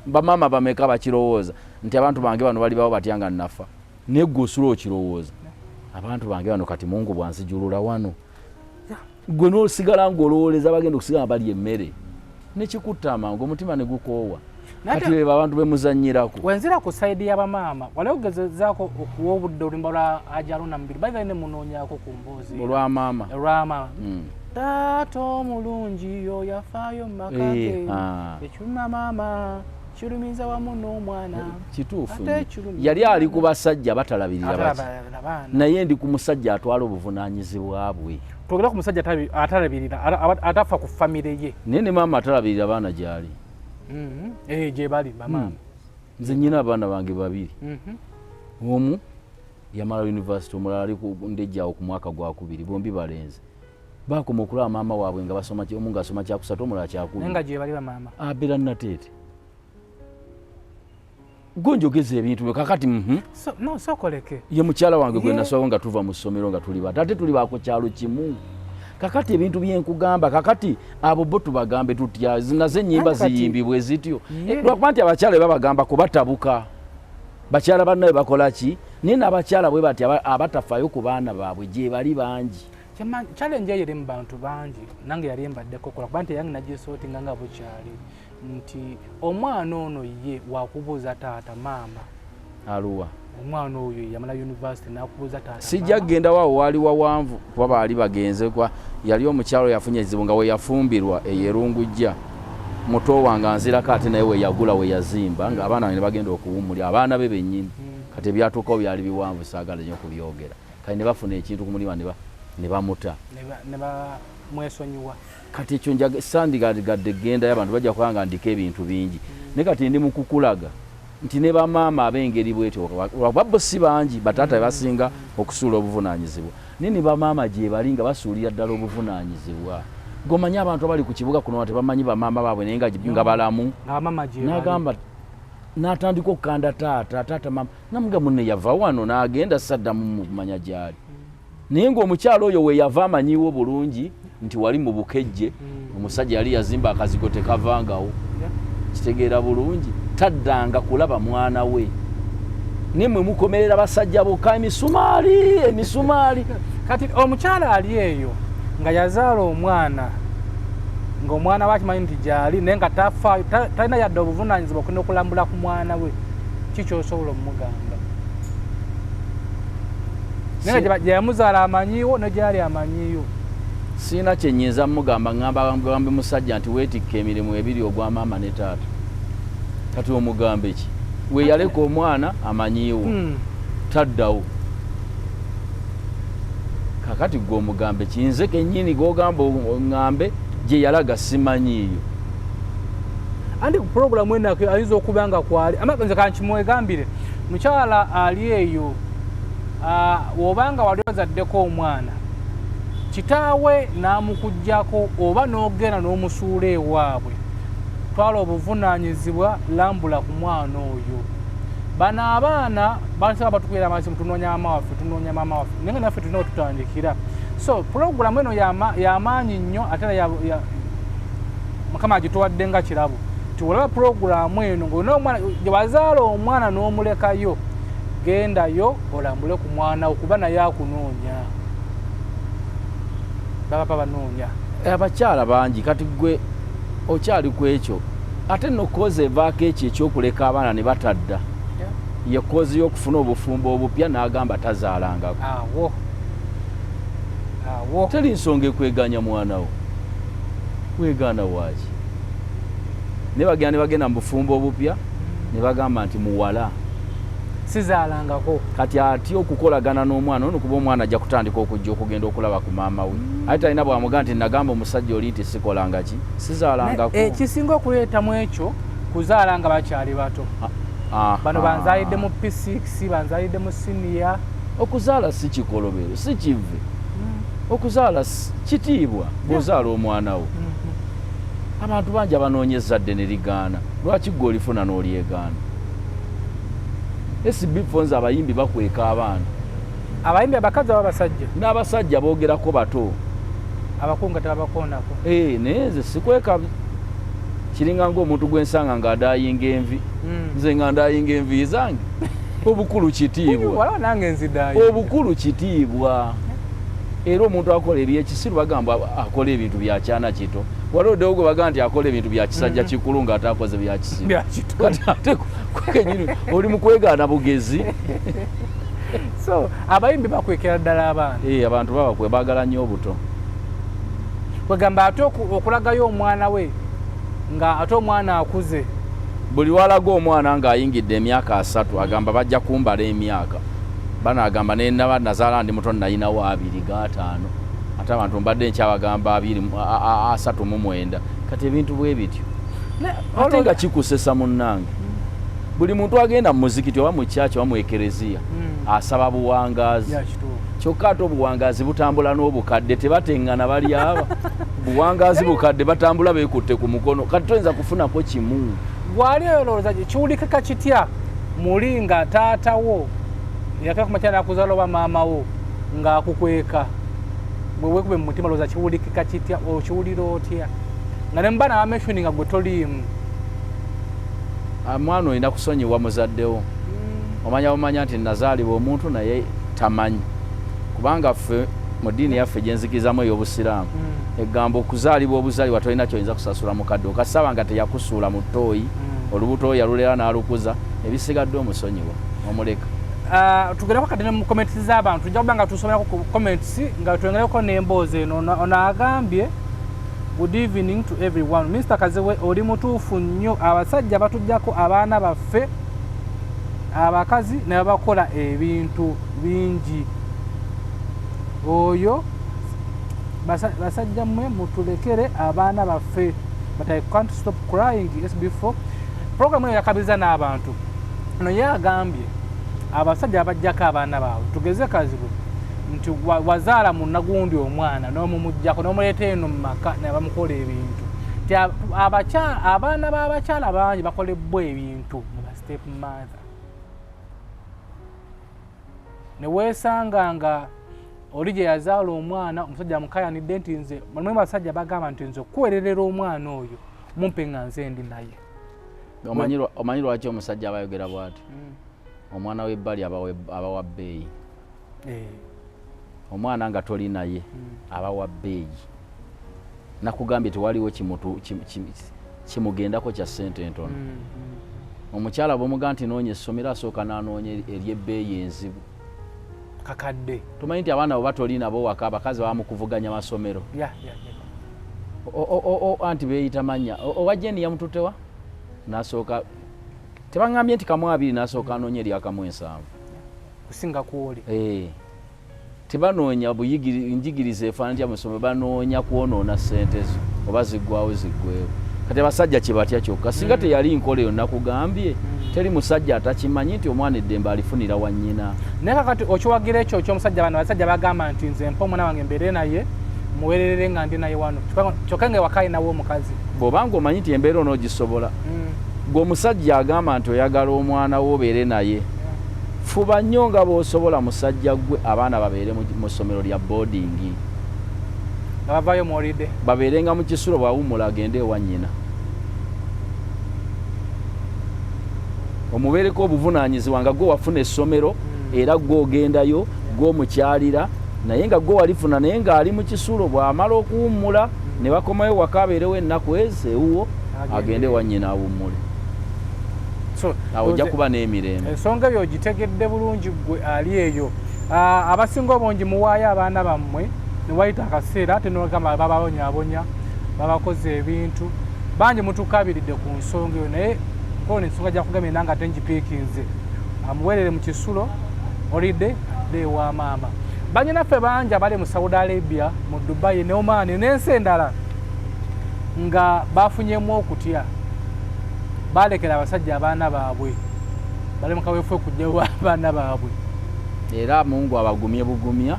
bamaama bameka bakirowooza nti abantu bange bano balibawo batya nga nnafa naye gwe osula okirowooza abantu bange bano kati Mungu bwanzijulula wano gwe n'osigala ng'olowooleza bagenda okusigala bali emmere nekikutta amangu omutima ne gukoowa kati beba abantu bemuzannyirako wenzira ku sayidi y'abamaama wali ogezezaako okuwa obudde olumba lwa ajaluna mubiri bayiga ne munoonyaako ku mboozi olwamaama taata omulungi yo yafaayo mu maka ge ekyuma maama kirumiza wamu n'omwana kituufu yali ali ku basajja batalabirira baki naye ndi ku musajja atwala obuvunaanyizibwa bwe twogera ku musajja atalabirira atafa ku famire ye naye ne maama atalabirira abaana gyali gye bali bamaama nze nnyina abaana bange 2 omu yamala university omulala ali ku ndejjaawo ku mwaka gwa 2 bombi balenze bakoma okulaba maama waabwe nga basoma omu ng'asoma kyakusatu omulala kyakumi naye nga gye bali bamaama abeera nateete gonjogeza ebintu kakati no sokoleke ye mukyala wange gwe naswawo nga tuva mu ssomero nga tuli batate tuli baako kyalo kimu kakati ebintu byenkugamba kakati abo bo tubagambe tutya naze ennyimba ziyimbibwe zityo lwakuba nti abakyala babagamba kubatabuka bakyala bannaye bakola ki naye n'abakyala bwe bati abatafaayo ku baana baabwe gye bali bangi challenge yeri mu bantu bangi nange yali embaddeko kola kuba nti yange nagisootinga nga bukyali nti omwana ono ye wakubuuza taata maama aluwa omwana oyo yamala university nakubuuza taata sijja kgenda waawo waali wawanvu kuba baali bagenze kwa yali omukyalo yafunye ekizibu nga we yafumbirwa eyerungujja muto wange anzirako ate naye we yagula we yazimba nga abaana ne bagenda okuwummulya abaana be bennyini kati ebyatuukawo byali biwanvu saagala nnyo kubyogera kati ne bafuna ekintu ku mulimu ne bamuta ne bamwesonyiwa kati ekyo sandigadde gendayo abantu bajja kubanga ndika ebintu bingi naye kati ndi mukukulaga nti ne bamaama ab'engeri bwetyo lwakuba si bangi bataata bebasinga okusuula obuvunaanyizibwa naye ne bamaama gye bali nga basuulira ddala obuvunaanyizibwa gomanyi abantu abali ku kibuga kuno tebamanyi bamaama baabwe naye nga balamu n'agamba n'atandika okukanda taata maama namuga munne yava wano n'agenda saddamu mumanya gyali naye ng'omukyalo oyo we yava amanyiwo bulungi nti wali mu bukejje omusajja yali yazimba akazigo tekavangawo kitegeera bulungi taddanga kulaba mwana we naye mwe mukomerera basajja bokka emisumaali kati omukyala ali eyo nga yazaala omwana ng'omwana wakimanyi nti gyali naye nga tafaayo talina yadde obuvunaanyizibwa okugenda okulambula ku mwana we kikyosobola omugamba naye nga gye yamuzaala amanyiiwo ne gyali amanyiiwo siina kyenyinza mugamba ngamba musajja nti weetikka emirimu ebiri ogwa maama ne taata kati omugambe ki we yaleka omwana amanyiiwo taddawo kakati gwe omugambe kinze kennyini gogamba oŋŋambe gye yalaga simanyiiyo andi ku puroguramu enako ayinza okuba nga kwali nze kankimwegambire mukyala ali eyo wobanga wali ozaddeko omwana kitaawe n'amukuggyako oba n'ogenda n'omusuula ewaabwe twala obuvunaanyizibwa lambula ku mwana oyo bana abaana basaba batukwera amasi mutunonya mama waffe nenga naffe tulina tutandikira so program eno y'amaanyi nnyo ate ya mukama agituwadde nga kirabo tiwolaba program eno ng'omwana gye bazaala omwana n'omulekayo gendayo olambule ku mwana okuba naye akunoonya baba banoonya abakyala bangi kati gwe okyali ku ekyo ate nno koze evaako ekyo ekyokuleka abaana ne batadda ye kozi y'okufuna obufumbo obupya n'agamba tazaalangako awo teri nsonga ekweganya mwana wo weegaana waaki ne bagenda mu bufumbo obupya ne bagamba nti muwala sizaalangako kati ati okukolagana n'omwana ono kuba omwana ajja kutandika okujja okugenda okulaba ku maama we ate alina bw'amugaa nti nagamba omusajja oli nti sikolanga ki sizaalangako ekisinga okuleetamu ekyo kuzaala nga bakyali bato bano banzaalidde mu P6 banzaalidde mu siniya okuzaala si kikolobero si kive okuzaala kitiibwa bw'ozaala omwana wo abantu bangi abanoonya ezzadde ne ligaana lwaki gwe olifuna n'olyegaana SB4 nze abayimbi bakweka abaana abayimbi abakazi aba basajja n'abasajja boogerako bato abakunga tebabakoonako naye nze sikweka kiringa ng'omuntu gw'ensanga ng'adaayinga envi nze nga ndaayinga envi zange obukulu kitiibwa obukulu kitiibwa era omuntu akola ebyekisiru bagamba akola ebintu byakyana kito waliwo ddewo gwe bagamba nti akola ebintu bya kisajja kikulu ng'ate akoze byakisiru kati ate kenyini oli mu kwegaana bugezi so abayimbi bakwekera ddala abaana abantu baba baagala nnyo obuto kwegamba ate okulagayo omwana we nga ate omwana akuze buli walaga omwana ng'ayingidde emyaka 3 agamba bajja kumbala emyaka bano agamba nenaba nazaala ndi muto nayinawo 2 5 ate abantu mbadde nkyabagamba 39 kati ebintu bwe bityo ate nga kikusesa munnange buli muntu agenda mu muzikiti oba mu kyaki oba mu ekereziya asaba buwangaazi kyokka ate obuwangaazi butambula n'obukadde tebateŋŋana bali aba buwangaazi bukadde batambula beekutte ku mukono kati toyinza kufunako kimu gwali olowooza kiwulikika kitya muli nga taatawo yakera ku makyala akuzaala oba maama wo ng'akukweka bwe weekube mu mutima olowooza kiwulikika kitya okiwulira otya nga ne mubana abameshoni nga gwe toliimu mwana olina kusonyiwa muzaddewo omanya nti nazaalibwa omuntu naye tamanyi kubanga ffe mu ddiini yaffe gyenzikirizamu ey'obusiraamu egamba okuzaalibwa obuzaalibwa tolina kyoyinza kusasula mukadde okasaba nga teyakusuula mu ttooyi olubuto yalulera n'alukuza ebisigadde omusonyiwa omuleka tugerako kati ne mu comments z'abantu tujja kuba nga tusomerako ku comments nga twongereko n'emboozi eno ono agambye good evening to everyone Mr. Kazewe oli mutuufu nnyo abasajja batujjako abaana baffe abakazi ne babakola ebintu bingi oyo basajja mmwe mutulekere abaana baffe but I can't stop crying SB4 program eyo yakabiriza n'abantu ono ye agambye abasajja abajjako abaana baabwe tugeze kazibu nti wazaala munnagundi omwana n'omumujjako n'omuleeta eno mu maka ne bamukola ebintu nti abaana b'abakyala bangi bakolebwa ebintu mu ba step mother ne weesanga nga oli gye yazaala omwana omusajja amukayanidde nti nze mulimu basajja bagamba nti nze okuwererera omwana oyo mumpe nga nze ndi naye omanyi lwaki omusajja abayogera bw'ati omwana w'ebbali abawa bbeeyi omwana nga toli naye abawa bbeeyi nakugambye tewaliwo kimugendako kya ssente entono omukyala bw'omugaa nti noonya essomero asooka n'anoonya ery'ebbeeyi enzibu kakadde tumanyi nti abaana bwe batoli nabo waka abakazi bamukuvuganya masomero anti beeyita mannya owa jeni yamututewa nasooka tebaŋŋambye nti kamu 2 nasooka anoonya eryakamu 7 kusinga kuoli tebanoonya njigiriza efaana ntya musomero banoonya kwonoona ssente zo oba ziggwawo ziggwewo kati abasajja kye batya kyokka singa teyali nkola eyo nakugambye teri musajja atakimanyi nti omwana eddembe alifunira wa nnyina naye kakati okiwagira ekyo ky'omusajja bano abasajja bagamba nti nze mpa omwana wange mbeere naye muwererere nga ndi naye wano kyokka nga ewaka alinawo omukazi bw'obanga omanyi nti embeera onoogisobola Gwomusajja agamba nti oyagala omwana wo obeere naye. Fuba nnyo nga bw'osobola musajja gwe abaana babeere mu ssomero lya boarding. Bavayo mwolide. Babeerenga mu kisulo bwawummula agende ewa nnyina. Omubeereko obuvunaanyizibwa nga gwe wafuna essomero era gwe ogendayo gwe omukyalira naye nga gwe walifuna naye ng'ali mu kisulo bw'amala okuwummula ne bakomayo waka abeerewo ennaku ezeewuwo agende ewa nnyina awummule. Awo ojja kuba n'emirembe. Ensonga ebyo ogitegedde bulungi gwe ali eyo. Abasinga obungi muwaayo abaana bammwe ne wayita akaseera ate n'ogamba bababonyaabonya babakoze ebintu bangi mutukabiridde ku nsonga eyo naye kono ensonga gyakugambye nanga ate ngipiikinze amuweerere mu kisulo olidde adde ewa maama. Bannyinaffe bangi abali mu Saudi Arabia mu Dubai ne Oman n'ensi endala nga bafunyemu okutya balekera abasajja abaana baabwe bali mu kaweefube okugyawo abaana baabwe era Mungu abagumye bugumya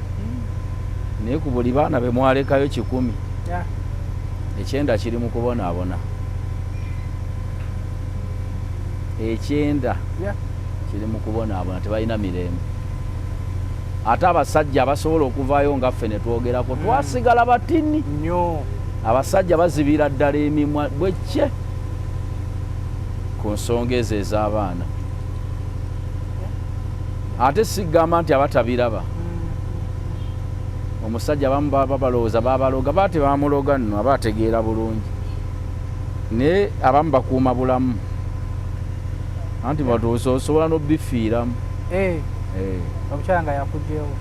naye ku buli baana be mwalekayo 10 ekyenda kiri mu kubonaabona. Ekyenda kiri mu kubonaabona tebalina mirembe. Ate abasajja abasobola okuvaayo nga ffe ne twogerako twasigala batini nnyo. Abasajja bazibira ddala emimwa bwecce ku nsonga ezo ez'abaana. Ate sigamba nti abatabiraba. Omusajja abamu babalowooza babaloga bate bamuloga nno aba ategeera bulungi naye abamu bakuuma bulamu anti osobola n'obifiiramu. Omukyala nga yakugjeewo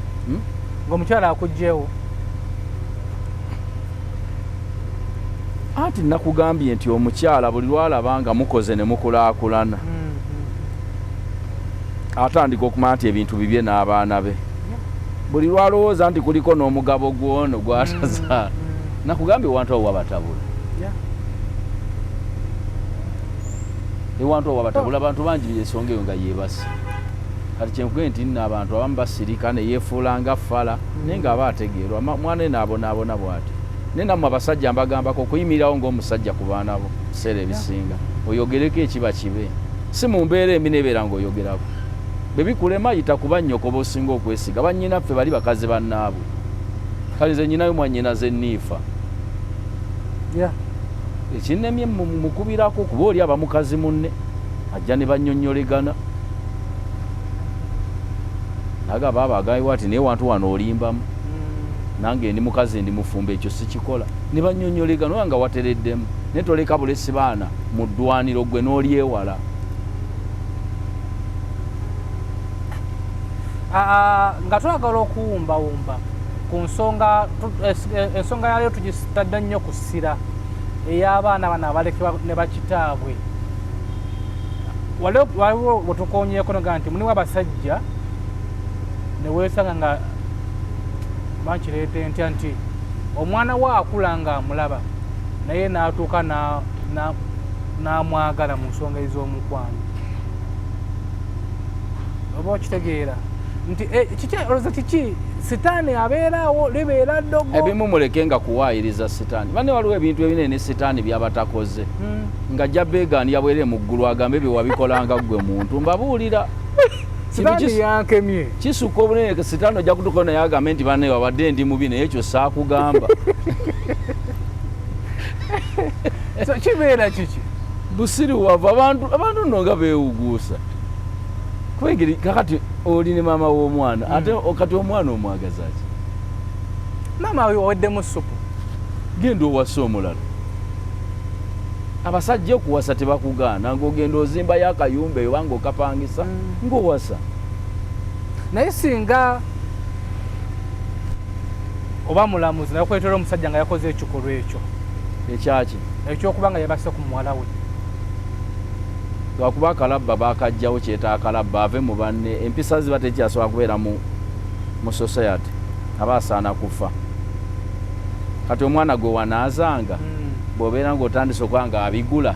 ng'omukyala akugjeewo anti nakugambye nti omukyala buli lwalaba nga mukoze ne mukulaakulana atandika okumanya nti ebintu bibye n'abaana be. Buli lwalowooza nti kuliko n'omugabo gwono gwataza nakugambye ewantu awo wabatabula. Ewantu awo wabatabula abantu bangi ensonga eyo nga yeebase. Kati kyenkugambye nti nno abantu abamu basirika ne yeefuula nga ffala naye ng'aba ategeerwa mwana eno abonaabona bw'ati. Naye nammwe abasajja mbagambako okuyimirirawo ng'omusajja ku baana bo biseera ebisinga oyogereko ekiba kibe si mu mbeera embi nebeera ng'oyogerako. Bebikulema yita kuba nnyoko b'osinga okwesiga bannyinaffe bali bakazi bannaabwe kale nze nnyinayo mwannyinaze nniifa ekinnemye mukubirako kuba oli aba mukazi munne ajja ne bannyonnyolegana naga baaba agayiwa ati naye wantu wano olimbamu nange ndi mukazi ndi mufumba ekyo sikikola ne bannyonnyolegana oba nga watereddemu naye toleka bulesi baana mu ddwaniro gwe n'olyewala. Nga twagala okuwumbawumba ku nsonga ensonga yaleero tugitadde nnyo ku ssira ey'abaana bano abalekebwa ne bakitaabwe. Waliwo wetukoonyeeko noga nti mulimu abasajja ne weesanga nga bankireeta entya nti omwana we akula nga amulaba naye n'atuuka n'amwagala mu nsonga ez'omukwano. Oba okitegeera nti olowooza kiki sitaani abeeraawo libeera ddogo. Ebimu muleke nga kuwaayiriza sitaani banne waliwo ebintu ebinene sitaani byabatakoze nga ajja beegaani yabwere mu ggulu agambe bye wabikolanga ggwe muntu mbabuulira sitaani yankemye kisuka obunene sitaani ojja kutuuka naye agambe nti banne wabadde ndi mubi naye ekyo saakugamba. Kibeera kiki busiriwavu abantu nno nga beewuguusa kwegeri kakati oli ne maama w'omwana ate kati omwana omwagaza ki? Maama we oweddemu supu genda owasa omulala. Abasajja okuwasa tebakugaana ng'ogenda ozimbayo akayumba eyo banga okapangisa ng'owasa. Naye singa oba mulamuzi naye kwetera omusajja nga yakoze ekikolwa ekyo ekyaki ekyokuba nga yabase ku muwala we lwakuba akalabba bakajjawo kyeta akalabba ave mu banne empisa ziba tekyasobola kubeera mu society aba asaana kufa. Kati omwana gwe wanaazanga bw'obeera ng'otandise okuba nga abigula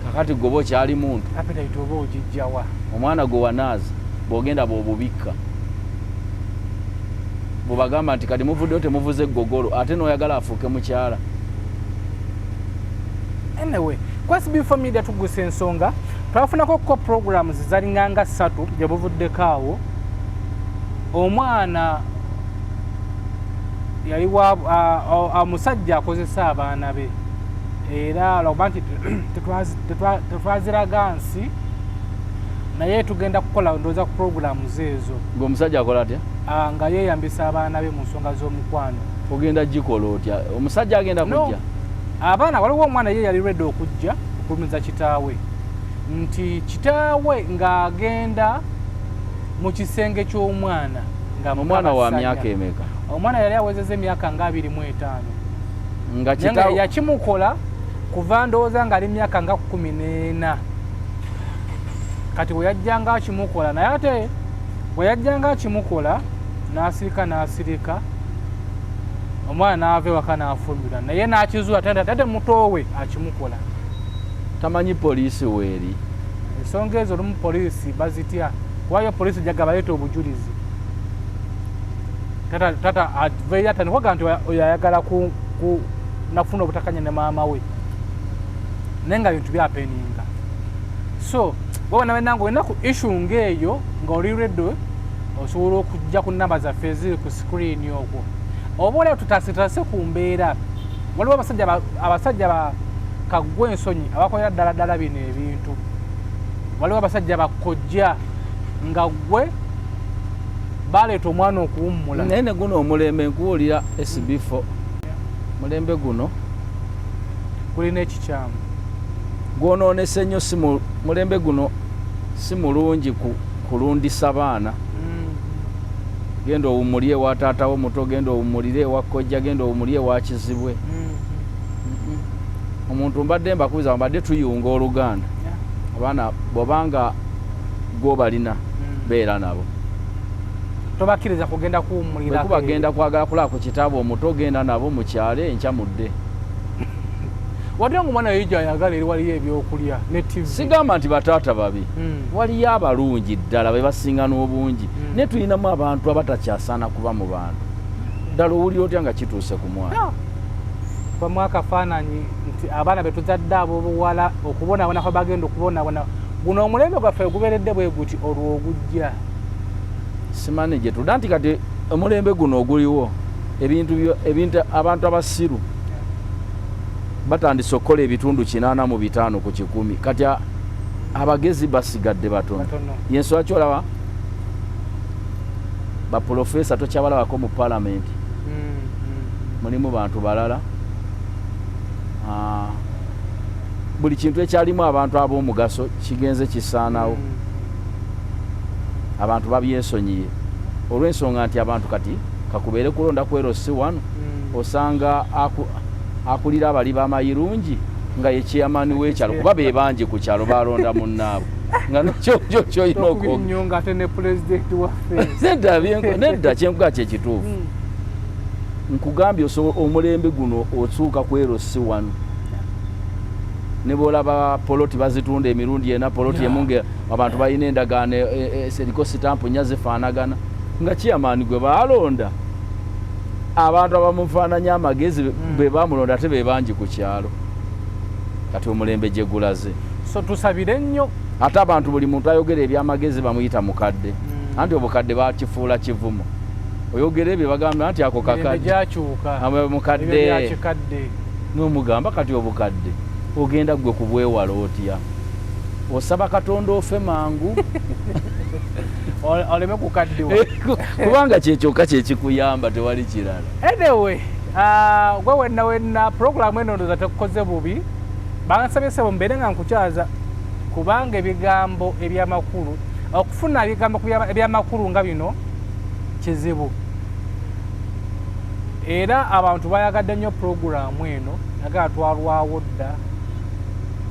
kakati gwe okyali muntu appetite oba ogijjawa. Omwana gwe wanaaza bw'ogenda bw'obubikka bw'obagamba nti kati muvuddeyo temuvuze eggogolo ate n'oyagala afuuke mukyala. Anyway kwa SB4 Media Tuggussa Enssonga twafunako ko programs zalinganga 3 gye buvuddeko awo. Omwana yali omusajja akozesa abaana be era Lwabanti tetwaziraga nsi naye tugenda kukola ndooza ku programs ezo. Ng'omusajja akola atya? Nga yeeyambisa abaana be mu nsonga z'omukwano. Ogenda gikola otya? Omusajja agenda kujja? Abaana waliwo omwana ye yali ready okujja okulumiza kitaawe nti kitaawe ng'agenda mu kisenge ky'omwana omwana wa myaka emeka? Omwana yali awezezza emyaka nga 25 nga kitaawe yakimukola kuva ndowooza ng'ali myaka nga 14 kati bwe yajjanga akimukola naye ate bwe yajjanga akimukola n'asirika omwana n'ava ewaka n'afumbirwa naye n'akizuula tate mutoowe akimukola. Tamanyi poliisi weeri? Ensonga ezo olumu poliisi bazitya kubayo poliisi jaga baleeta obujulizi. Tata adveya tanikoga nti oyo ayagala nafuna obutakanya ne maama we naye nga bintu byapeninga. So wewe nawe nange olina ku issue ng'eyo ng'oli ready osobola okujja ku namba zaffe eziri ku screen okwo. Oba olaba tutasitase ku mbeera waliwo abasajja bakaggwa ensonyi abakolera ddala bino ebintu. Waliwo abasajja bakojja nga gwe baleeta omwana okuwummula. Naye ne guno omulembe nkuwulira SB4 mulembe guno gulina ekikyamu gwonoonese nnyo. Mulembe guno si mulungi kulundisa baana. Genda owummulye ewa taata wo muto, genda owummulire ewa kkojja, genda owummulye ewa kizibwe. Omuntu mbadde mbakubiza mbadde tuyunga Oluganda. Abaana bw'obanga gw'obalina beera nabo. Tobakkiriza kugenda kuwummulira. Bwe bagenda kwagala kulaba ku kitaabo omuto genda nabo mu kyalo enkya mudde. Wadde ng'omwana yejja ayagala eri waliyo ebyokulya ne TV. Sigamba nti bataata babi. Waliyo abalungi ddala be basinga n'obungi. Naye tulinamu abantu abatakyasaana kuba mu bantu. Ddala owulira otya nga kituuse ku mwana? Bamu akafaananyi nti abaana be tuzadde ab'obuwala okubonaabona kwe bagenda okubonaabona. Guno omulembe gwaffe gubeeredde bwe guti olwo ogujja. Simanyi gye tudda nti kati omulembe guno oguliwo ebintu abantu abasiru batandise okukola ebitundu 85 ku 100 kati abagezi basigadde batono. Yensonga kyolaba baprofesa tokyabalabako mu palamenti mulimu bantu balala. Buli kintu ekyalimu abantu ab'omugaso kigenze kisaanawo. Abantu babyensonyiye olw'ensonga nti abantu kati kakubeere kulonda kwero si wano osanga akulira abali b'amayirungi nga ye chairman w'ekyalo kuba be bangi ku kyalo balonda munnaabo nga kyoyina okunyonga ate ne president waffe nedda kyenkuga kyekituufu. Nkugambye omulembe guno osuuka kwero si wano. Ne bw'olaba poloti bazitunda emirundi ena poloti emunge abantu balina endagaano eriko sitampu nnya zifaanagana nga chairman gwe baalonda. Abantu abamufaananya amagezi be baamulonda ate be bangi ku kyalo. Kati omulembe gye gulaze. So tusabire nnyo. Ate abantu buli muntu ayogera ebyamagezi bamuyita mukadde. Anti obukadde bakifuula kivumo. Oyogera ebyo bagamba nti ako kakadde. Mukadde. N'omugamba kati obukadde. Ogenda gwe ku bwewala otya. Osaba Katonda ofe mangu. Oleme kukaddiwa. Kubanga kyekyoka kyekikuyamba tewali kirala. Anyway, gwe wenna program eno ndoza tekoze bubi. Bansabye sebo mbeere nga nkukyaza kubanga ebigambo ebyamakulu okufuna ebigambo ebyamakulu nga bino kizibu. Era abantu bayagadde nnyo programu eno naga twalwawo dda.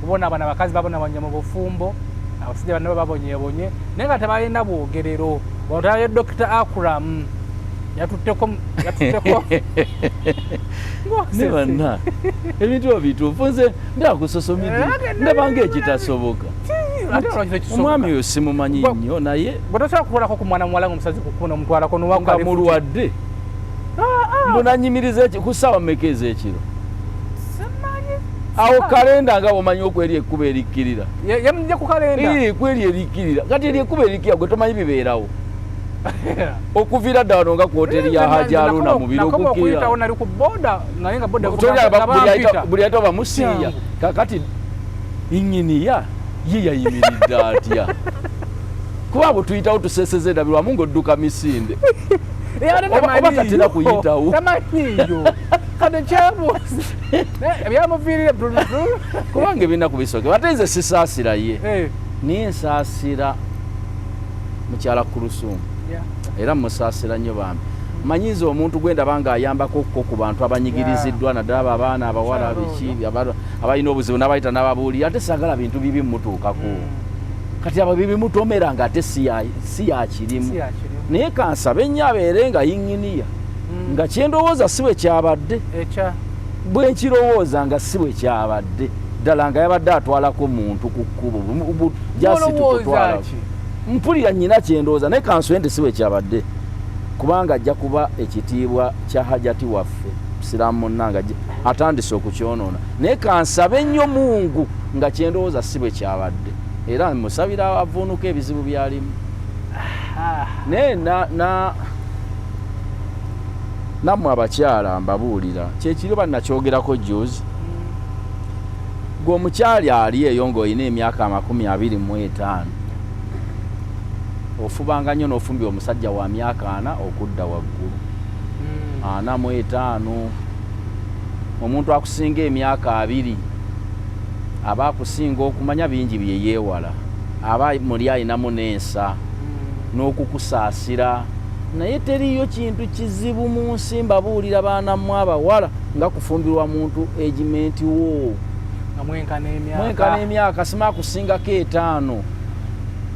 Kubona abana bakazi babona banyama bufumbo abasajja bano babonyebonye naye nga tebalina bwogerero. Wataye Dr. Akram yatutteko nebanna ebintu bituufu nze ndakusosomidde ndabanga ekitasoboka. Omwami oyo simumanyi nnyo naye bwe tosobola kukolako ku mwana muwala ng'omusazi kukuna omutwalako nga mulwadde mbunanyimiriza ku ssaawa mmeka ez'ekiro awo kalenda nga omanyi okweri ekkuba erikkirira yamujja ku kalenda kweri erikkirira kati eri ekkuba erikkirira gwe tomanyi bibeerawo okuvira dda wano nga ku hoteri ya Hajaluna mu biro okuyitawo nali ku boda naye nga boda buli ayita bamusiiya kakati inginiya ye yayimiridde atya kuba bwe tuyitawo tuseseze endabirwamu ng'odduka misinde oba tatera kuyitawo tamanyiyo kade kyabuuzi ebyamuviirire kubanga ebirina ku bisoke ate nze sisaasira ye niye nsaasira mukyala Kulusumu era musaasira nnyo bambi manyiza omuntu gwendaba ng'ayambako ku bantu abanyigiriziddwa naddala abaana abawala biki abalina obuzibu n'abayita n'ababuulira ate saagala bintu bibi mutuukako kati abo bibimutomera ng'ate si yakirimu naye kansabe ennyo abeere nga yinginiya nga kyendowooza si bwe kyabadde bwe nkirowooza nga si bwe kyabadde ddala nga yabadde atwalako muntu ku kkubo jasitutwala mpulira nnyina kyendowooza naye kansuye nti si bwe kyabadde kubanga ajja kuba ekitiibwa kya hajati waffe siraamu munnanga atandise okukyonoona naye kansabe ennyo Mungu nga kyendowooza si bwe kyabadde era musabira avuunuka ebizibu byalimu naye nammwe abakyala mbabuulira kyekiri bannakyogerako juzi gwe omukyali ali eyo ng'olina emyaka 25 ofubanga nnyo n'ofumbya omusajja wa myaka 4 okudda waggulu 45 omuntu akusinga emyaka 2 aba akusinga okumanya bingi bye yeewala aba muli ayinamu n'ensa n'okukusaasira naye teriyo kintu kizibu mu nsi mbabuulira baanammwe abawala nga kufumbirwa muntu egimenti wo mwenkana emyaka sima akusingako 5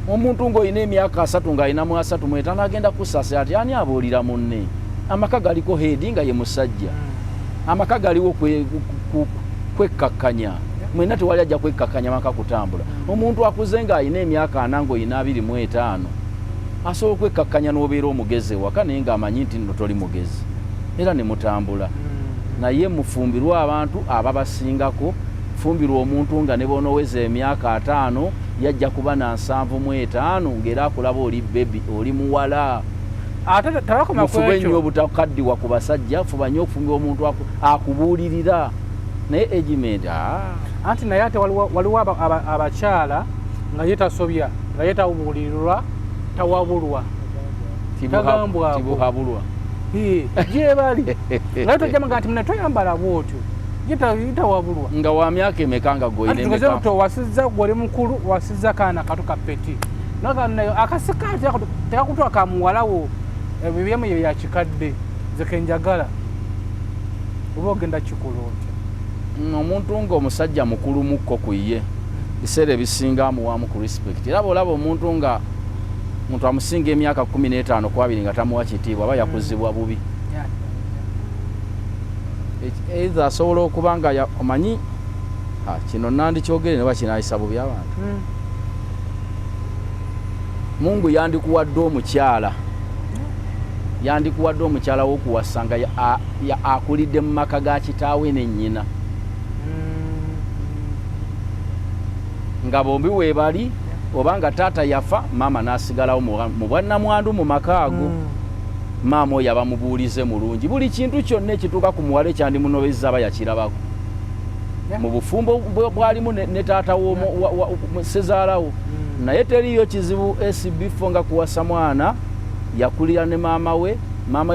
omuntu ng'olina emyaka 3 ng'alinamu 3 mu 5 agenda kusaasira ati ani abuulira munne amaka galiko heedi nga ye musajja amaka galiwo kwekkakkanya mwena tewali ajja kwekkakkanya maka kutambula omuntu akuze ng'alina emyaka 4 ng'olina 25 asobola okwekkakkanya n'obeera omugezi ewaka naye ng'amanyi nti nno toli mugezi era ne mutambula naye mufumbirwa abantu ababasingako fumbirwa omuntu nga ne bonooweza emyaka 5 yajja kuba na 75 ng'era akulaba oli bebi oli muwala mufube nnyo obutakaddiwa ku basajja fuba nnyo okufumbirwa omuntu akubuulirira naye egiment anti naye ate waliwo abakyala nga ye tasobya nga ye tawubuulirirwa tawabulwa tibuhabulwa gyebali naye tojjamaga nti mune toyambala bwotyo yitawabulwa nga wa myaka emeka nga goyineto wasizza gwoli mukulu wasizza kaana kato kapeti nayo akasikaati tekakutwa kamuwalawo ebyemu ye yakikadde zekenjagala oba ogenda kikola otya omuntu ng'omusajja mukulu mukko ku ye biseera ebisinga amuwaamu ku respect era bwolaba omuntu nga muntu amusinga emyaka 15 ku 2 nga tamuwa kitiibwa aba yakuzibwa bubi either asobola okuba nga omanyi kino nandikyogere ne bakinayisa bubi abantu Mungu yandikuwadde omukyala w'okuwasa nga akulidde mu maka ga kitaawe ne nnyina nga bombi weebali oba nga taata yafa maama n'asigalawo mu bwannamwandu mu maka ago maama oyo abamubuulize mulungi buli kintu kyonna ekituuka ku muwala ekyandimunobezza aba yakirabako mu bufumbo bwalimu ne taata sezaalawo naye teriyo kizibu SB4 nga kuwasa mwana yakulira ne maama we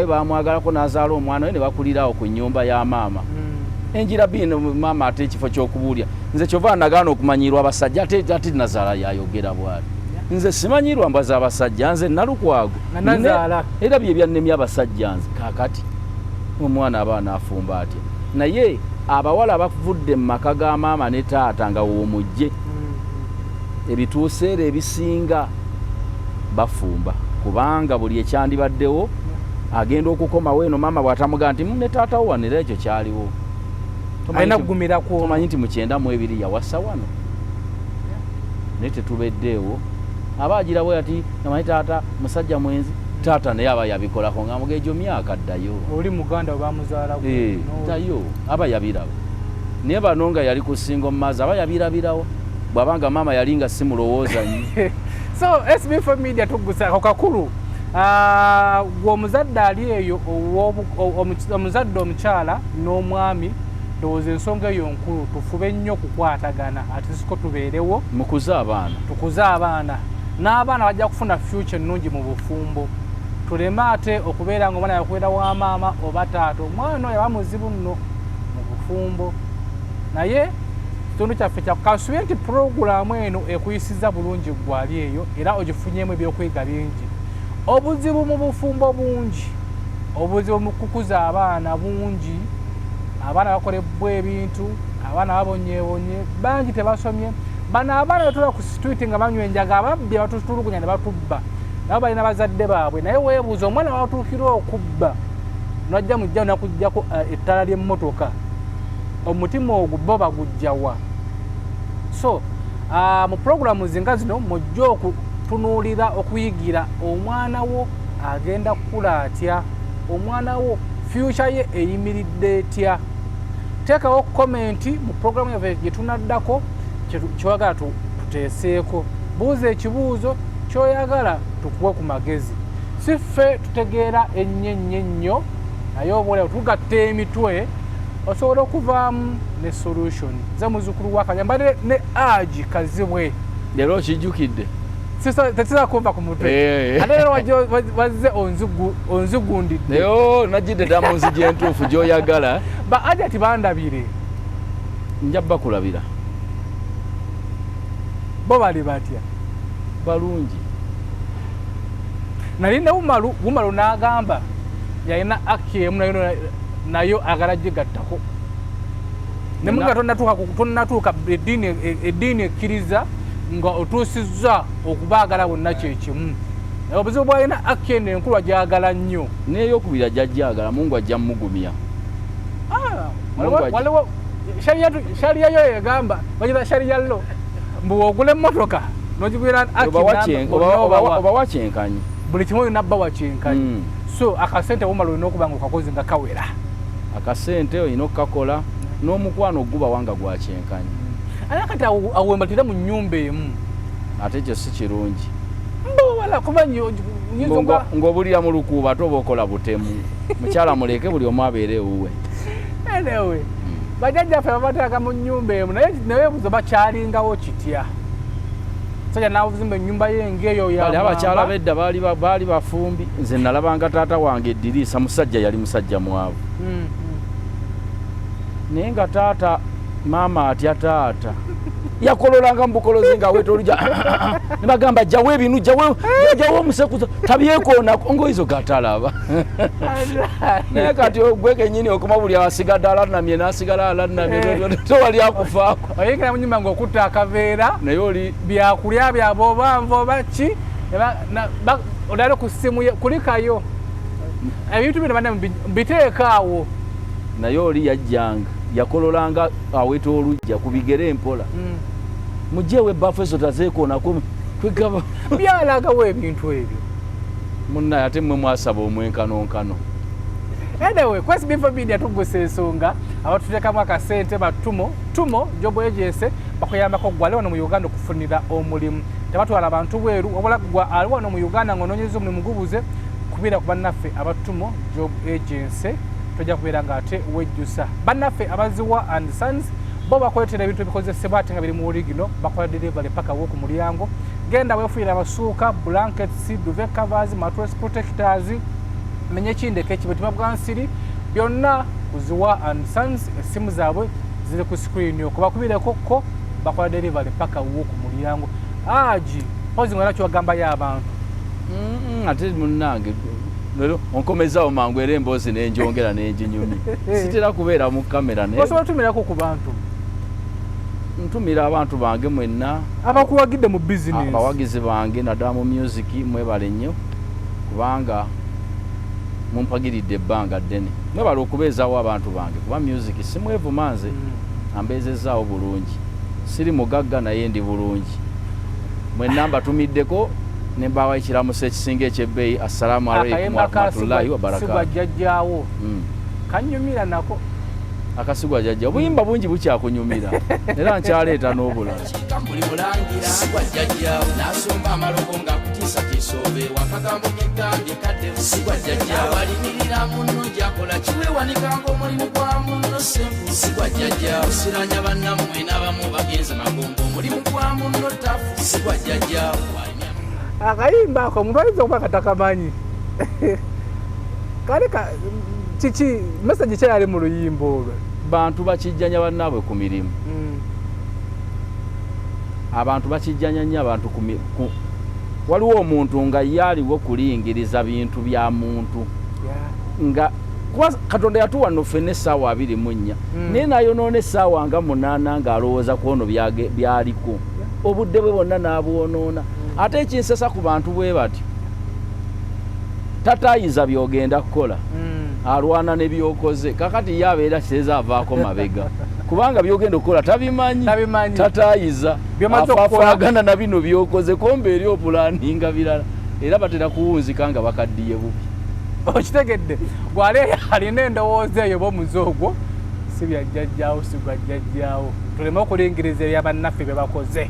bamwagalako n'azaala omwana we ne bakulirawo ku nnyumba ya maama enjira bino maama ate ekifo ky'okubuulya nze kyova nagaana okumanyirwa abasajja ate nazaala yayogera bwati nze simanyirwa mbaza abasajja nze nalukwago era bye byannemye abasajja nze kakati omwana aba anaafumba atya naye abawala bavudde mu maka ga maama ne taata nga woomujje ebituuseera ebisinga bafumba kubanga buli ekyandibaddewo agenda okukomawo eno maama bw'atamugaa nti ne taatawo wanera ekyo kyaliwo tomanyi nti mu 92 yawasa wano naye tetubeddeewo aba agirawo ati amanyi taata musajja mwenzi taata naye aba yabikolako nga mugejo myaka ddayo oli muganda bamuzaala tayo aba yabiraba naye banonga yali kusinga omumaazi aba yabirabirawo bwabanga maama yalinga simulowooza nnyo. So SB4 Media Tuggussa kakulu omuzadde ali eyo omuzadde omukyala n'omwami ndowooza ensonga eyo nkulu tufube nnyo okukwatagana ate siko tubeerewo tukuze abaana n'abaana bajja kufuna future ennungi mu bufumbo tuleme ate okubeera nga omwana yakubeera wa maama oba taata omwana oyo yaba muzibu nno mu bufumbo naye kitundu kyaffe kya kasubye nti puroguramu eno ekuyisiza bulungi gwali eyo era ogifunyemu ebyokweyiga bingi. Obuzibu mu bufumbo bungi, obuzibu mu kukuza abaana bungi, abaana bakolebwa ebintu, abaana babonyebonye bangi tebasomye. Bano abaana batula ku street nga banywa enjaga ababbi batutulugunya ne batubba nabo balina bazadde baabwe naye weebuuza omwana watuukira okubba najja mujja nakuggyako ettala ly'emmotoka omutima ogwo bo bagujjawa. So mu puroguramu zinga zino mujja okutunuulira okuyigira omwana wo agenda kukula atya, omwana wo future ye eyimiridde etya. Teekawo komenti mu puroguramu yaffe gye tunaddako ky'oyagala tuteeseeko, buuza ekibuuzo ky'oyagala tukuwe ku magezi. Si ffe tutegeera ennyo naye obaolaba tugatta emitwe osobola okuvaamu ne solution. Nze muzzukulu wa Kanyamba ne Aji Kazibwe leero okijjukidde tetera kuva ku mutwe ate leero wazze onzigundidde najjidde dda mu nzi gyentuufu gy'oyagala ba Aji ati bandabire nja bakulabira bo bali batya balungi. Nali ne Bumalu n'agamba yalina aki emu nayo agala gigattako nemuga tonnatuuka eddiini ekkiriza nga otuusizza okubaagala bonna kyekimu. Obuzibu bwalina aki eno enkulu agyagala nnyo n'eyokubira gyajjagala Mungu ajja mmugumya. Waliwo shariya yo egamba bagira shariya lo mbu ogula emmotoka n'ogigwira oba wakyenkanyi buli kimu olina bba wakyenkanyi. So akasente Bumalu olina okuba nga okakozi nga kawera. Akasente olina okukakola n'omukwano guba wanga gwa kyenkanyi. Ate kati awembatire mu nnyumba emu ate ekyo si kirungi. Mbawala kuba ng'obulira mu lukuubo ate oba okola butemu. Mukyala muleke buli omu abeere ewuwe. Anyway, bajjajjaffe babateka mu nnyumba emu naye buzo bakyalingawo kitya. Sajja n'abuzimba ennyumba y'engeeyo bali abakyala bedda baali bafumbi. Nze nalabanga taata wange eddiriisa musajja yali musajja mwavu. Naye nga taata maama atya taata yakololanga mu bukolozi nga aweeta olujja ne bagamba jjawo ebinu jjawo omusekuzo tabyekoonako ngoizo gatalaba. Naye kati ogwe kennyini okuma buli awasigadde alanamye n'asigala alanamye tewali akufaako. Oyingira mu nnyumba ng'okutta akaveera naye oli byakulya byabobanva oba ki olali ku ssimu ye kulikayo ebintu bino banne mbiteekaawo. Naye oli yajjanga yakololanga aweeta olujja ku bigere empola mugyewe Baffe ezo tazeekoonako kwegaba byalagawo ebintu ebyo munnaye ate mmwe mwasaba omwenkanonkano. Anyway, ku SB4 Media Tuggussa Enssonga abatuteekamu akasente tumo job agency bakuyambako gwali wano mu Uganda okufunira omulimu. Tebatwala abantu bweru wabula gwa ali wano mu Uganda ng'onoonyeza omulimu gubuze kubeera ku bannaffe abatumo job agency tojja kubeera ng'ate wejjusa. Bannaffe abaziwa and Sons bo bakoletera ebintu ebikozesebwa ate nga biri mu origino bakola delivery paka w'oku mulyango. Genda weefunira abasuuka, blankets, duvet covers, mattress protectors, menye kindeke ekibutima bwa nsiri byonna kuziwa and Sons. Essimu zaabwe ziri ku screen okubakubireko ko bakola delivery paka w'oku mulyango. Aji pozi ngana kyogambayo abantu ate munnange lero onkomezaawo mangu era emboozi n'enjongera n'enjinyumi sitera kubeera mu kamera naye osobola tumirako ku bantu. Ntumira abantu bange mwenna abakuwagidde mu business abawagizi bange naddala mu music mwebale nnyo kubanga mumpagiridde ebbanga ddene. Mwebale okubeezaawo abantu bange kuba music simwevuma nze ambeezezaawo bulungi siri mugagga naye ndi bulungi. Mwenna mbatumiddeko ne mbawa ekiramuso ekisinga ekyebbeeyi. Assalamu alaikum warahmatullahi wabarakatuh. Sigwa jjajjaawo kanyumira nako akasigwa jjajja obuyimba bungi bukyakunyumira era nkyaleeta n'obulala buli mulangira sigwa jjajjaawo n'asomba amaloko ng'akutiisatiisa obeewa akagambo k'eggambye kadde sigwa jjajjaawo alimirira munno gy'akola kiweewanika ng'omulimu gwa munno senfu sigwa jjajjaawo siranya bannammwe n'abamu bagenze magombo omulimu gwa munno tafu sigwa jjajjaawo akayimba ako omuntu ayinza okuba katakamanyi kale kiki message kyeyali mu luyimba olwo bantu bakijjanya bannaabwe ku mirimu abantu bakijjanya nnyo abantu waliwo omuntu nga yaaliwo kulingiriza bintu bya muntu nga kuba Katonda yatuwa nno ffenna essaawa 24 naye nayonoona essaawa nga 8 ng'alowooza ku ono byaliko obudde bwe bwonna n'abwonoona ate ekinsesa ku bantu bwe batyo tataayiza by'ogenda kukola alwana ne byokoze kakati yabeera kiseeza avaako mabega kubanga byogenda okukola tabimanyi tataayiza afaagana na bino byokoze kombe eri opulaninga birala era batera kuwunzika nga bakaddiye bubi okitegedde bw'ale alina endowooza eyo b'omuze ogwo si bya jjajjaawo si gwa jjajjaawo tuleme okulingiriza ebya bannaffe bye bakoze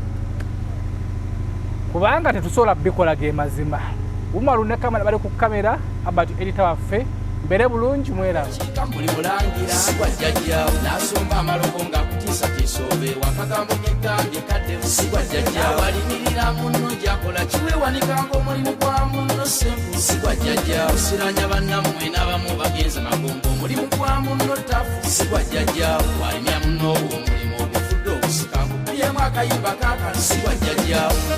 kubanga tetusobola bikola ge mazima umaru ne kamera bali ku kamera abati edita waffe mbere bulungi mwera buli mulangira sigwa jjajjaawo n'asomba amaloko ng'akutiisatiisa obeewa akagambo k'eggambye kadde sigwa jjajjaawo alimirira munno gy'akola kiweewanika ng'omulimu gwa munno senfu sigwa jjajjaawo siranya bannammwe n'abamu bagenze magombo omulimu gwa munno tafu sigwa jjajjaawo walimya munno ogwo omulimu ogufudde obusika nkukuyemu akayimba kaakano sigwa jjajjaawo